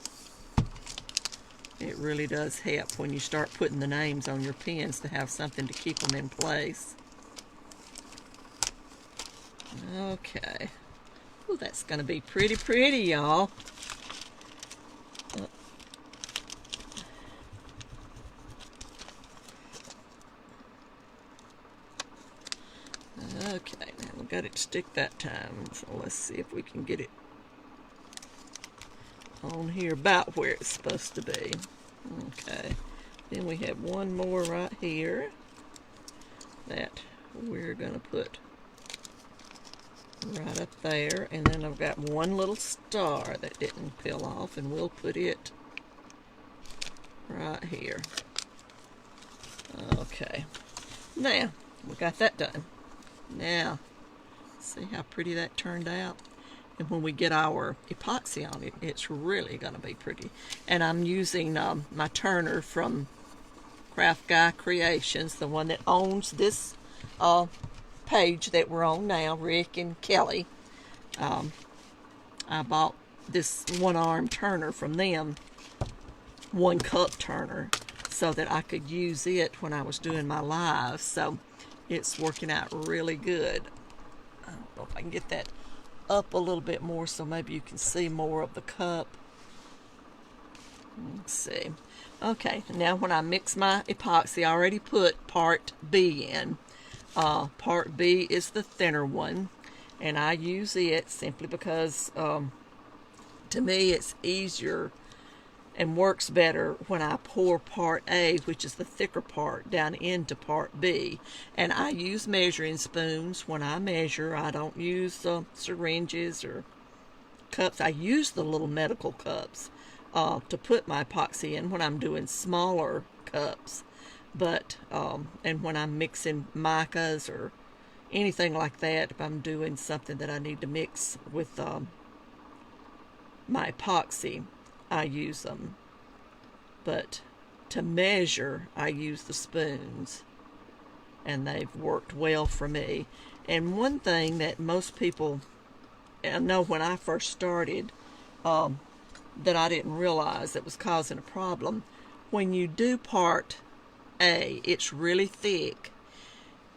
it really does help when you start putting the names on your pens to have something to keep them in place. Okay. Ooh, that's going to be pretty, y'all. Okay, now we got it to stick that time, so let's see if we can get it on here about where it's supposed to be. Okay, then we have one more right here that we're going to put right up there, and then I've got one little star that didn't peel off, and we'll put it right here. Okay, now we got that done. Now see how pretty that turned out, and when we get our epoxy on it, it's really going to be pretty. And I'm using my turner from Craft Guy Creations, the one that owns this page that we're on now, Rick and Kelly. I bought this one-arm turner from them, 1-cup turner, so that I could use it when I was doing my live. So it's working out really good. I don't know if I can get that up a little bit more so maybe you can see more of the cup. Let's see. Okay, now when I mix my epoxy, I already put part B in. Part B is the thinner one, and I use it simply because to me it's easier and works better when I pour part A, which is the thicker part, down into part B. And I use measuring spoons when I measure. I don't use syringes or cups. I use the little medical cups to put my epoxy in when I'm doing smaller cups. But and when I'm mixing micas or anything like that, if I'm doing something that I need to mix with my epoxy, I use them. But to measure, I use the spoons, and they've worked well for me. And one thing that most people, I know when I first started, that I didn't realize that was causing a problem, when you do part A, it's really thick,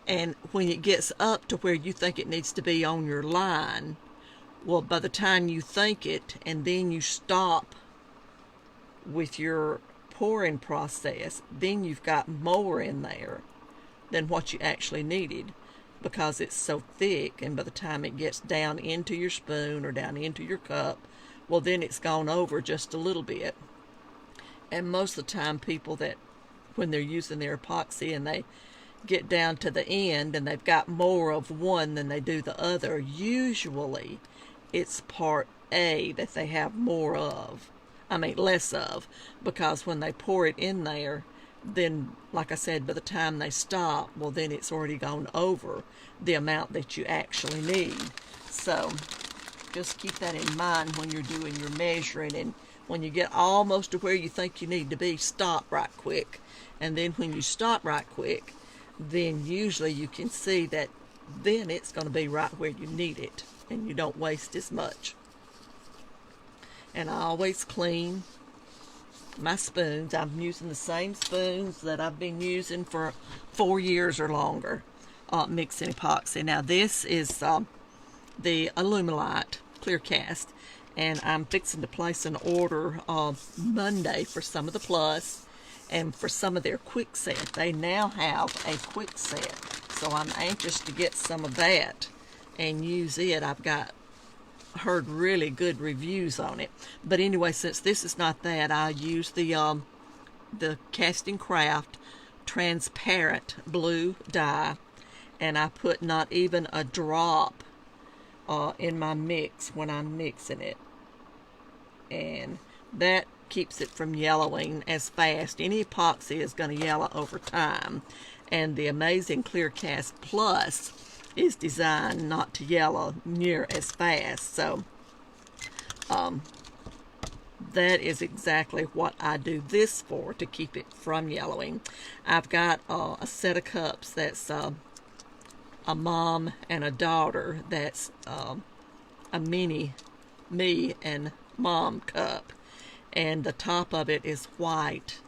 and when it gets up to where you think it needs to be on your line, well, by the time you think it and then you stop with your pouring process, then you've got more in there than what you actually needed, because it's so thick. And by the time it gets down into your spoon or down into your cup, well, then it's gone over just a little bit. And most of the time people that, when they're using their epoxy and they get down to the end and they've got more of one than they do the other, usually it's part A that they have more of. I mean, less of, because when they pour it in there, then, like I said, by the time they stop, well, then it's already gone over the amount that you actually need. So just keep that in mind when you're doing your measuring, and when you get almost to where you think you need to be, stop right quick. And then when you stop right quick, then usually you can see that then it's going to be right where you need it, and you don't waste as much. And I always clean my spoons. I'm using the same spoons that I've been using for 4 years or longer, mixing epoxy. Now this is the Alumilite Clear Cast, and I'm fixing to place an order Monday for some of the Plus and for some of their quick set. They now have a quick set, so I'm anxious to get some of that and use it. I've heard really good reviews on it. But anyway, since this is not that, I use the Casting Craft transparent blue dye, and I put not even a drop in my mix when I'm mixing it, and that keeps it from yellowing as fast. Any epoxy is going to yellow over time, and the Amazing Clear Cast Plus is designed not to yellow near as fast. So that is exactly what I do this for, to keep it from yellowing. I've got a set of cups that's a mom and a daughter, that's a mini me and mom cup, and the top of it is white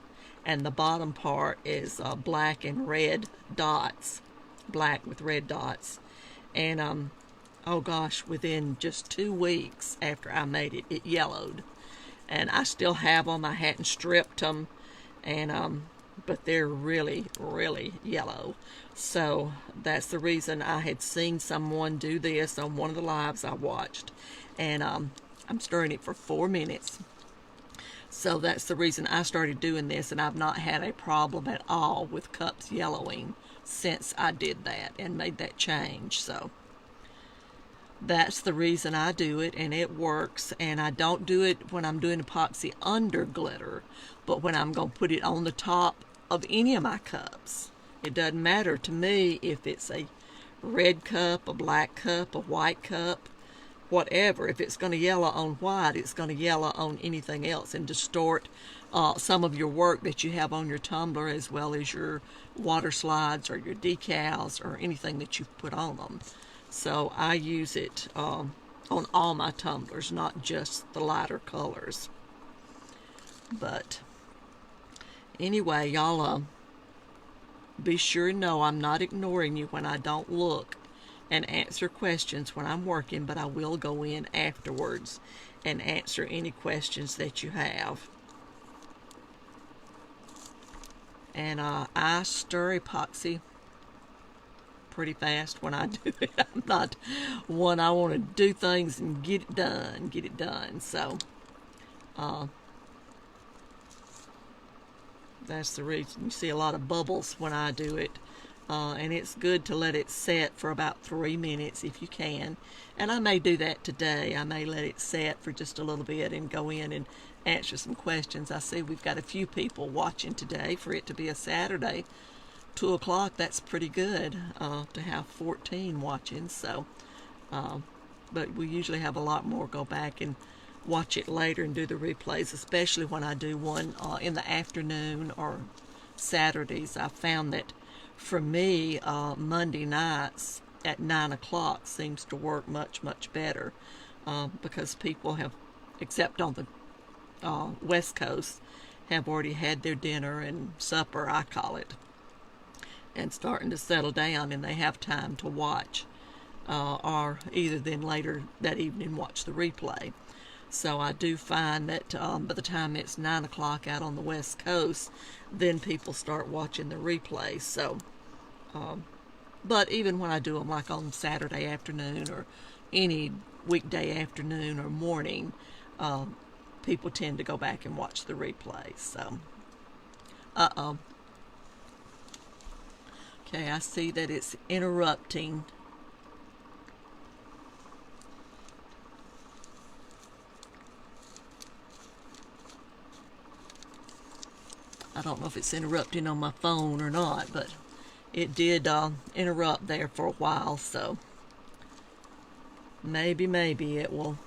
and the bottom part is black and red dots, black with red dots. And oh gosh, within just 2 weeks after I made it, it yellowed, and I still have them. I hadn't stripped them, and but they're really, really yellow. So that's the reason I had seen someone do this on one of the lives I watched. And I'm stirring it for 4 minutes. So that's the reason I started doing this, and I've not had a problem at all with cups yellowing since I did that and made that change. So that's the reason I do it, and it works. And I don't do it when I'm doing epoxy under glitter, but when I'm going to put it on the top of any of my cups. It doesn't matter to me if it's a red cup, a black cup, a white cup, whatever. If it's going to yellow on white, it's going to yellow on anything else and distort some of your work that you have on your tumbler, as well as your water slides or your decals or anything that you've put on them. So I use it on all my tumblers, not just the lighter colors. But anyway, y'all, be sure to know I'm not ignoring you when I don't look and answer questions when I'm working, but I will go in afterwards and answer any questions that you have. And I stir epoxy pretty fast when I do it. I'm not one, I want to do things and get it done. So that's the reason you see a lot of bubbles when I do it. And it's good to let it set for about 3 minutes if you can. And I may do that today. I may let it set for just a little bit and go in and answer some questions. I see we've got a few people watching today. For it to be a Saturday, 2 o'clock, that's pretty good to have 14 watching. So, but we usually have a lot more go back and watch it later and do the replays, especially when I do one in the afternoon or Saturdays. I found that for me, Monday nights at 9 o'clock seems to work much, much better because people have, except on the West Coast, have already had their dinner and supper, I call it, and starting to settle down, and they have time to watch, or either then later that evening watch the replay. So I do find that by the time it's 9 o'clock out on the West Coast, then people start watching the replay. So, but even when I do them like on Saturday afternoon or any weekday afternoon or morning, people tend to go back and watch the replay. So, okay, I see that it's interrupting. I don't know if it's interrupting on my phone or not, but it did interrupt there for a while, so maybe it will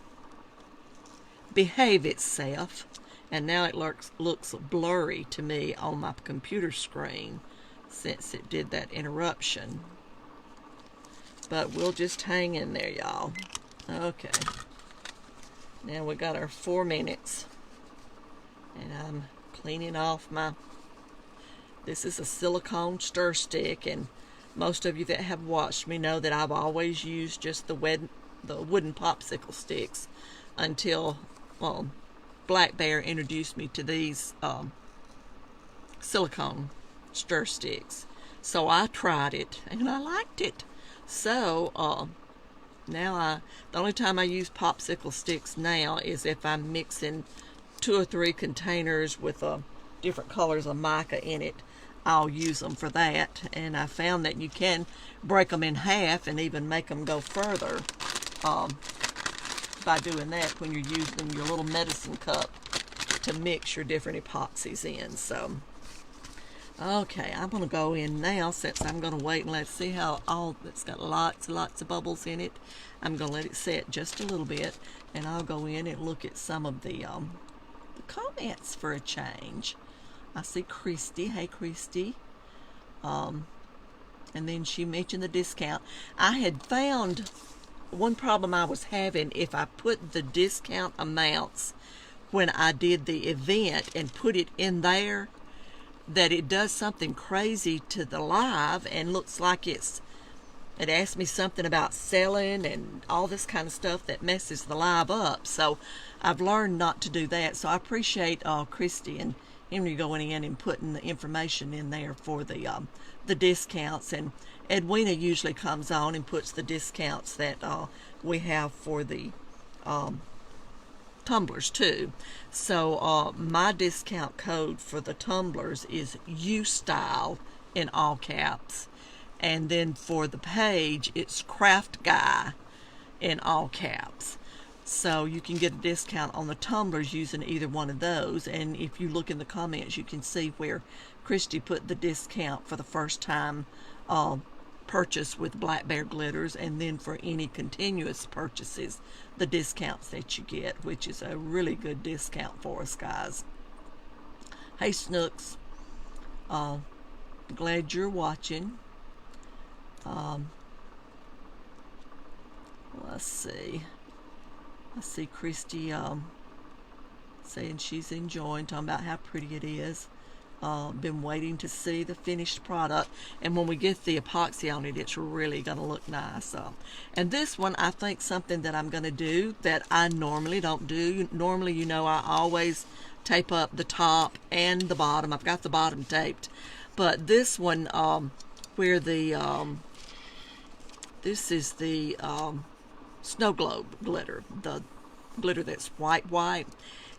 behave itself. And now it looks blurry to me on my computer screen since it did that interruption. But we'll just hang in there, y'all. Okay. Now we got our 4 minutes. And I'm cleaning off my, this is a silicone stir stick, and most of you that have watched me know that I've always used just the wooden popsicle sticks until Black Bear introduced me to these silicone stir sticks. So I tried it and I liked it. So now the only time I use popsicle sticks now is if I'm mixing 2 or 3 containers with different colors of mica in it. I'll use them for that, and I found that you can break them in half and even make them go further by doing that when you're using your little medicine cup to mix your different epoxies in. So okay, I'm going to go in now, since I'm going to wait and let's see how it's got lots of bubbles in it. I'm going to let it set just a little bit, and I'll go in and look at some of the comments for a change. I see Christy. Hey, Christy. And then she mentioned the discount. I had found one problem I was having, if I put the discount amounts when I did the event and put it in there, that it does something crazy to the live and looks like it asked me something about selling and all this kind of stuff that messes the live up. So I've learned not to do that. So I appreciate Christy and Henry going in and putting the information in there for the discounts, and Edwina usually comes on and puts the discounts that we have for the tumblers too. So my discount code for the tumblers is U-Style in all caps, and then for the page it's Craft Guy in all caps. So you can get a discount on the tumblers using either one of those. And if you look in the comments, you can see where Christy put the discount for the first time purchase with Black Bear glitters, and then for any continuous purchases, the discounts that you get, which is a really good discount for us, guys. Hey Snooks, glad you're watching. Let's see. I see Christy saying she's enjoying, talking about how pretty it is. Been waiting to see the finished product, and when we get the epoxy on it, it's really going to look nice. And this one, I think something that I'm going to do that I normally don't do. Normally, you know, I always tape up the top and the bottom. I've got the bottom taped, but this one, where the this is the snow globe glitter, the glitter that's white,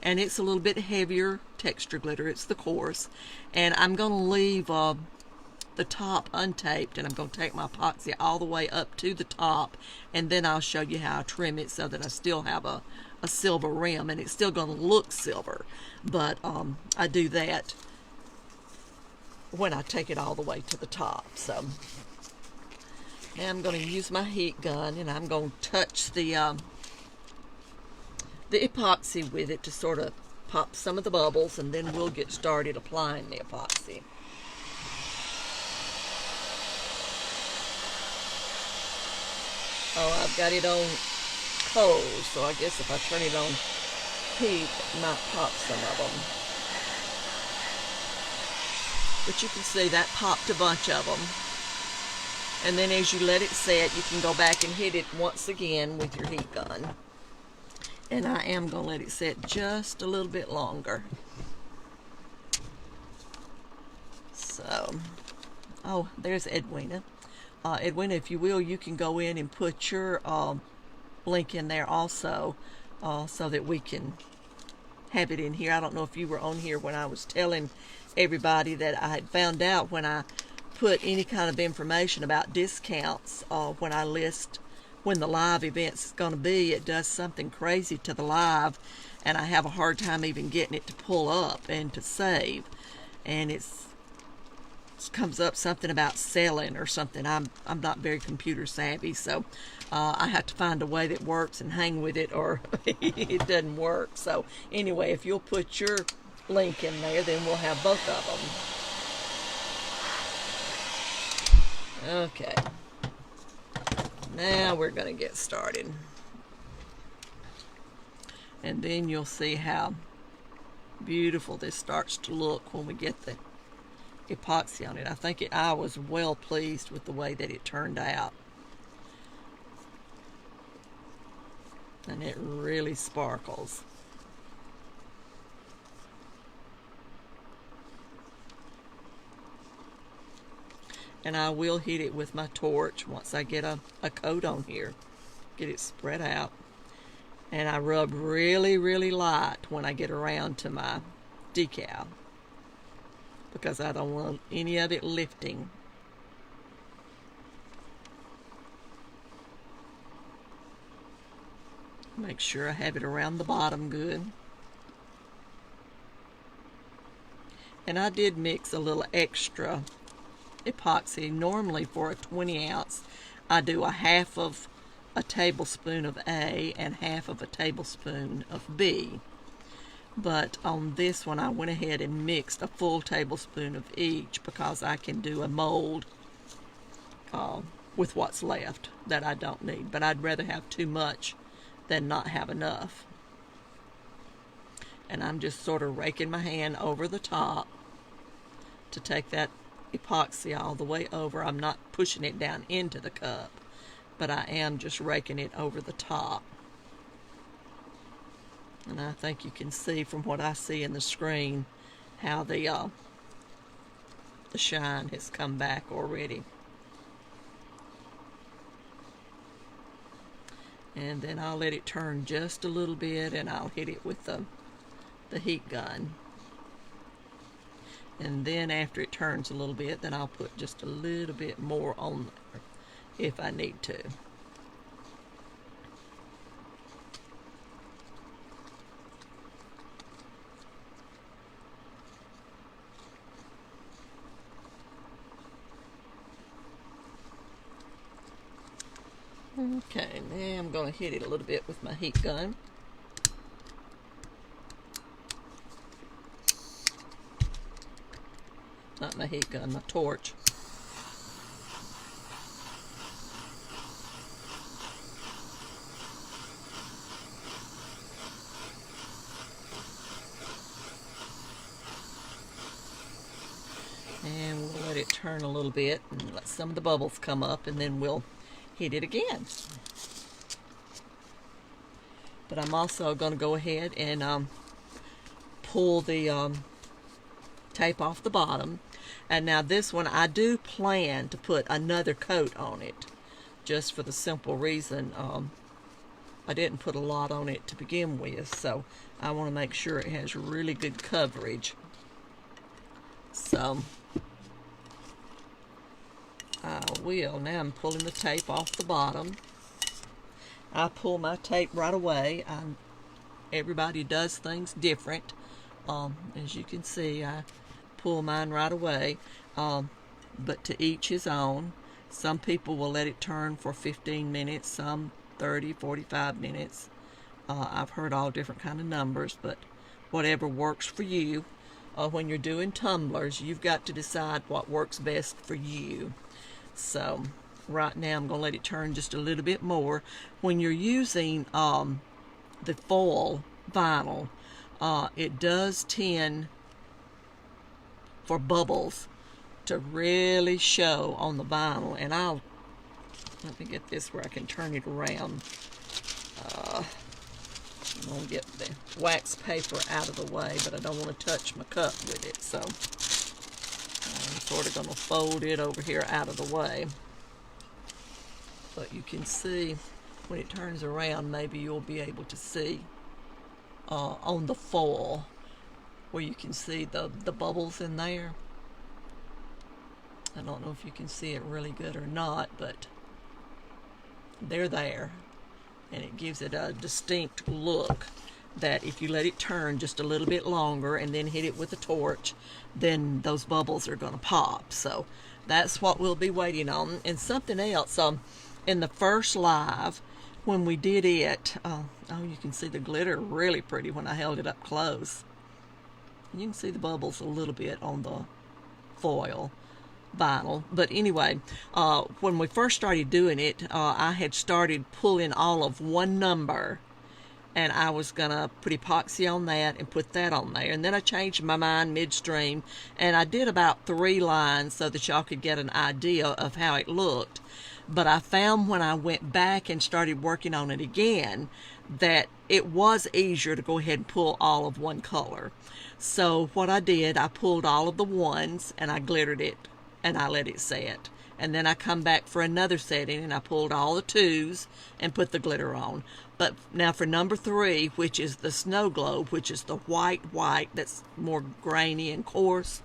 and it's a little bit heavier texture glitter. It's the coarse, and I'm going to leave the top untaped, and I'm going to take my epoxy all the way up to the top, and then I'll show you how I trim it so that I still have a silver rim, and it's still going to look silver, but I do that when I take it all the way to the top. So and I'm going to use my heat gun, and I'm going to touch the epoxy with it to sort of pop some of the bubbles, and then we'll get started applying the epoxy. Oh, I've got it on cold, so I guess if I turn it on heat, it might pop some of them. But you can see that popped a bunch of them. And then as you let it set, you can go back and hit it once again with your heat gun. And I am going to let it set just a little bit longer. So, oh, there's Edwina. Edwina, if you will, you can go in and put your link in there also, so that we can have it in here. I don't know if you were on here when I was telling everybody that I had found out when I put any kind of information about discounts, when I list when the live events is going to be, it does something crazy to the live, and I have a hard time even getting it to pull up and to save. And it comes up something about selling or something. I'm not very computer savvy, so I have to find a way that works and hang with it, or it doesn't work. So anyway, if you'll put your link in there, then we'll have both of them. Okay. Now we're going to get started. And then you'll see how beautiful this starts to look when we get the epoxy on it. I think I was well pleased with the way that it turned out. And it really sparkles. And I will hit it with my torch once I get a coat on here. Get it spread out. And I rub really, really light when I get around to my decal, because I don't want any of it lifting. Make sure I have it around the bottom good. And I did mix a little extra epoxy. Normally for a 20 ounce I do a half of a tablespoon of A and half of a tablespoon of B, but on this one I went ahead and mixed a full tablespoon of each, because I can do a mold with what's left that I don't need, but I'd rather have too much than not have enough. And I'm just sort of raking my hand over the top to take that epoxy all the way over. I'm not pushing it down into the cup, but I am just raking it over the top. And I think you can see from what I see in the screen how the shine has come back already. And then I'll let it turn just a little bit, and I'll hit it with the heat gun. And then after it turns a little bit, then I'll put just a little bit more on there if I need to. Okay, now I'm going to hit it a little bit with my heat gun. Not my heat gun, my torch. And we'll let it turn a little bit and let some of the bubbles come up, and then we'll hit it again. But I'm also going to go ahead and pull the tape off the bottom. And now this one, I do plan to put another coat on it, just for the simple reason I didn't put a lot on it to begin with, so I want to make sure it has really good coverage. So I will. Now I'm pulling the tape off the bottom. I pull my tape right away. Everybody does things different. As you can see, I pull mine right away, but to each his own. Some people will let it turn for 15 minutes, some 30, 45 minutes. I've heard all different kind of numbers, but whatever works for you. When you're doing tumblers, you've got to decide what works best for you. So right now I'm going to let it turn just a little bit more. When you're using the foil vinyl, it does tend for bubbles to really show on the vinyl. And let me get this where I can turn it around. I'm going to get the wax paper out of the way, but I don't want to touch my cup with it, so I'm sort of going to fold it over here out of the way. But you can see when it turns around, maybe you'll be able to see on the foil where you can see the bubbles in there. I don't know if you can see it really good or not, but they're there. And it gives it a distinct look that if you let it turn just a little bit longer and then hit it with a torch, then those bubbles are going to pop. So that's what we'll be waiting on. And something else, in the first live, when we did it, oh, you can see the glitter really pretty when I held it up close. You can see the bubbles a little bit on the foil vinyl. But anyway, when we first started doing it, I had started pulling all of one number, and I was gonna put epoxy on that and put that on there. And then I changed my mind midstream, and I did about 3 lines so that y'all could get an idea of how it looked. But I found when I went back and started working on it again that it was easier to go ahead and pull all of one color. So what I did, I pulled all of the ones and I glittered it and I let it set. And then I come back for another setting and I pulled all the 2s and put the glitter on. But now for number 3, which is the Snow Globe, which is the white that's more grainy and coarse,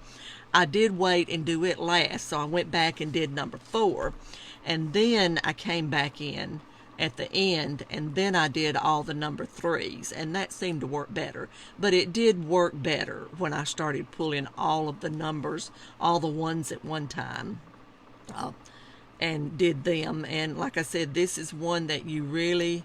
I did wait and do it last. So I went back and did number 4. And then I came back in at the end, and then I did all the number 3s, and that seemed to work better. But it did work better when I started pulling all of the numbers, all the ones at one time, and did them. And like I said, this is one that you really,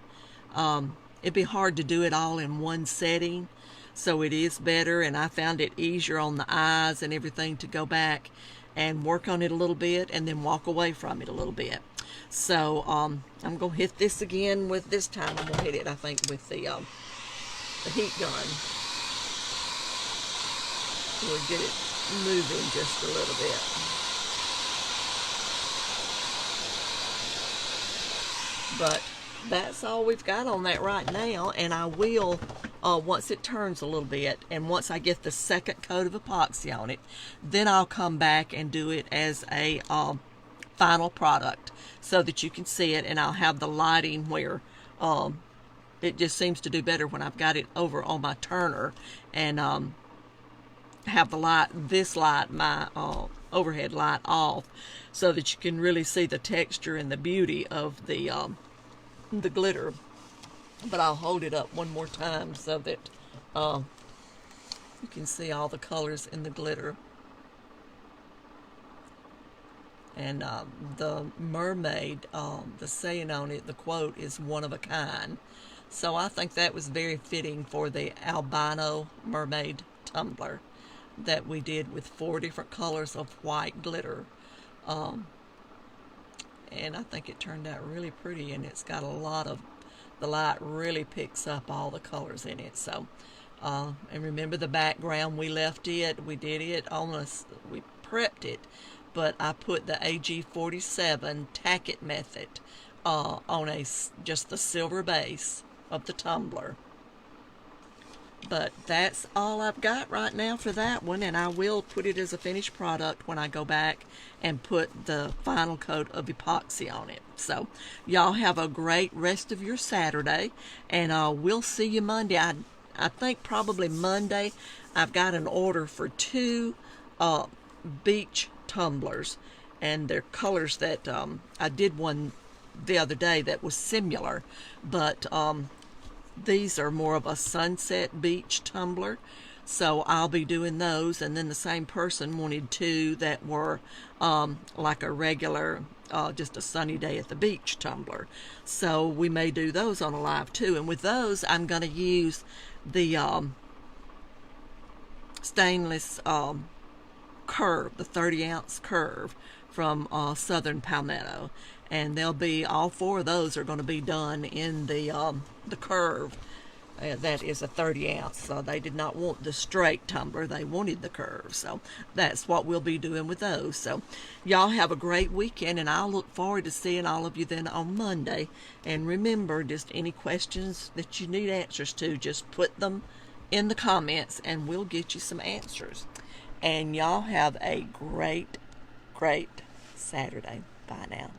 it'd be hard to do it all in one setting, so it is better. And I found it easier on the eyes and everything to go back and work on it a little bit and then walk away from it a little bit. So I'm going to hit this again with, this time I'm going to hit it, I think, with the heat gun. We'll get it moving just a little bit. But that's all we've got on that right now, and I will once it turns a little bit, and once I get the second coat of epoxy on it, then I'll come back and do it as a final product so that you can see it, and I'll have the lighting where it just seems to do better when I've got it over on my turner and have the this light, my overhead light off, so that you can really see the texture and the beauty of the glitter. But I'll hold it up one more time so that you can see all the colors in the glitter. And the Mermaid, the saying on it, the quote is one of a kind. So I think that was very fitting for the Albino Mermaid tumbler that we did with 4 different colors of white glitter. And I think it turned out really pretty, and it's got a lot of, the light really picks up all the colors in it. So, and remember the background, we left it, we did it on us, we prepped it, but I put the AG47 tack it method on just the silver base of the tumbler. But that's all I've got right now for that one, and I will put it as a finished product when I go back and put the final coat of epoxy on it. So y'all have a great rest of your Saturday, and we'll see you Monday. I think probably Monday. I've got an order for 2 beach tumblers, and they're colors that I did one the other day that was similar, but these are more of a sunset beach tumbler, so I'll be doing those. And then the same person wanted 2 that were like a regular just a sunny day at the beach tumbler, so we may do those on a live too. And with those I'm going to use the stainless curve, the 30-ounce curve from Southern Palmetto, and they'll be, all 4 of those are going to be done in the curve. That is a 30-ounce, so they did not want the straight tumbler, they wanted the curve, so that's what we'll be doing with those. So y'all have a great weekend, and I'll look forward to seeing all of you then on Monday. And remember, just any questions that you need answers to, just put them in the comments and we'll get you some answers. And y'all have a great Saturday. Bye now.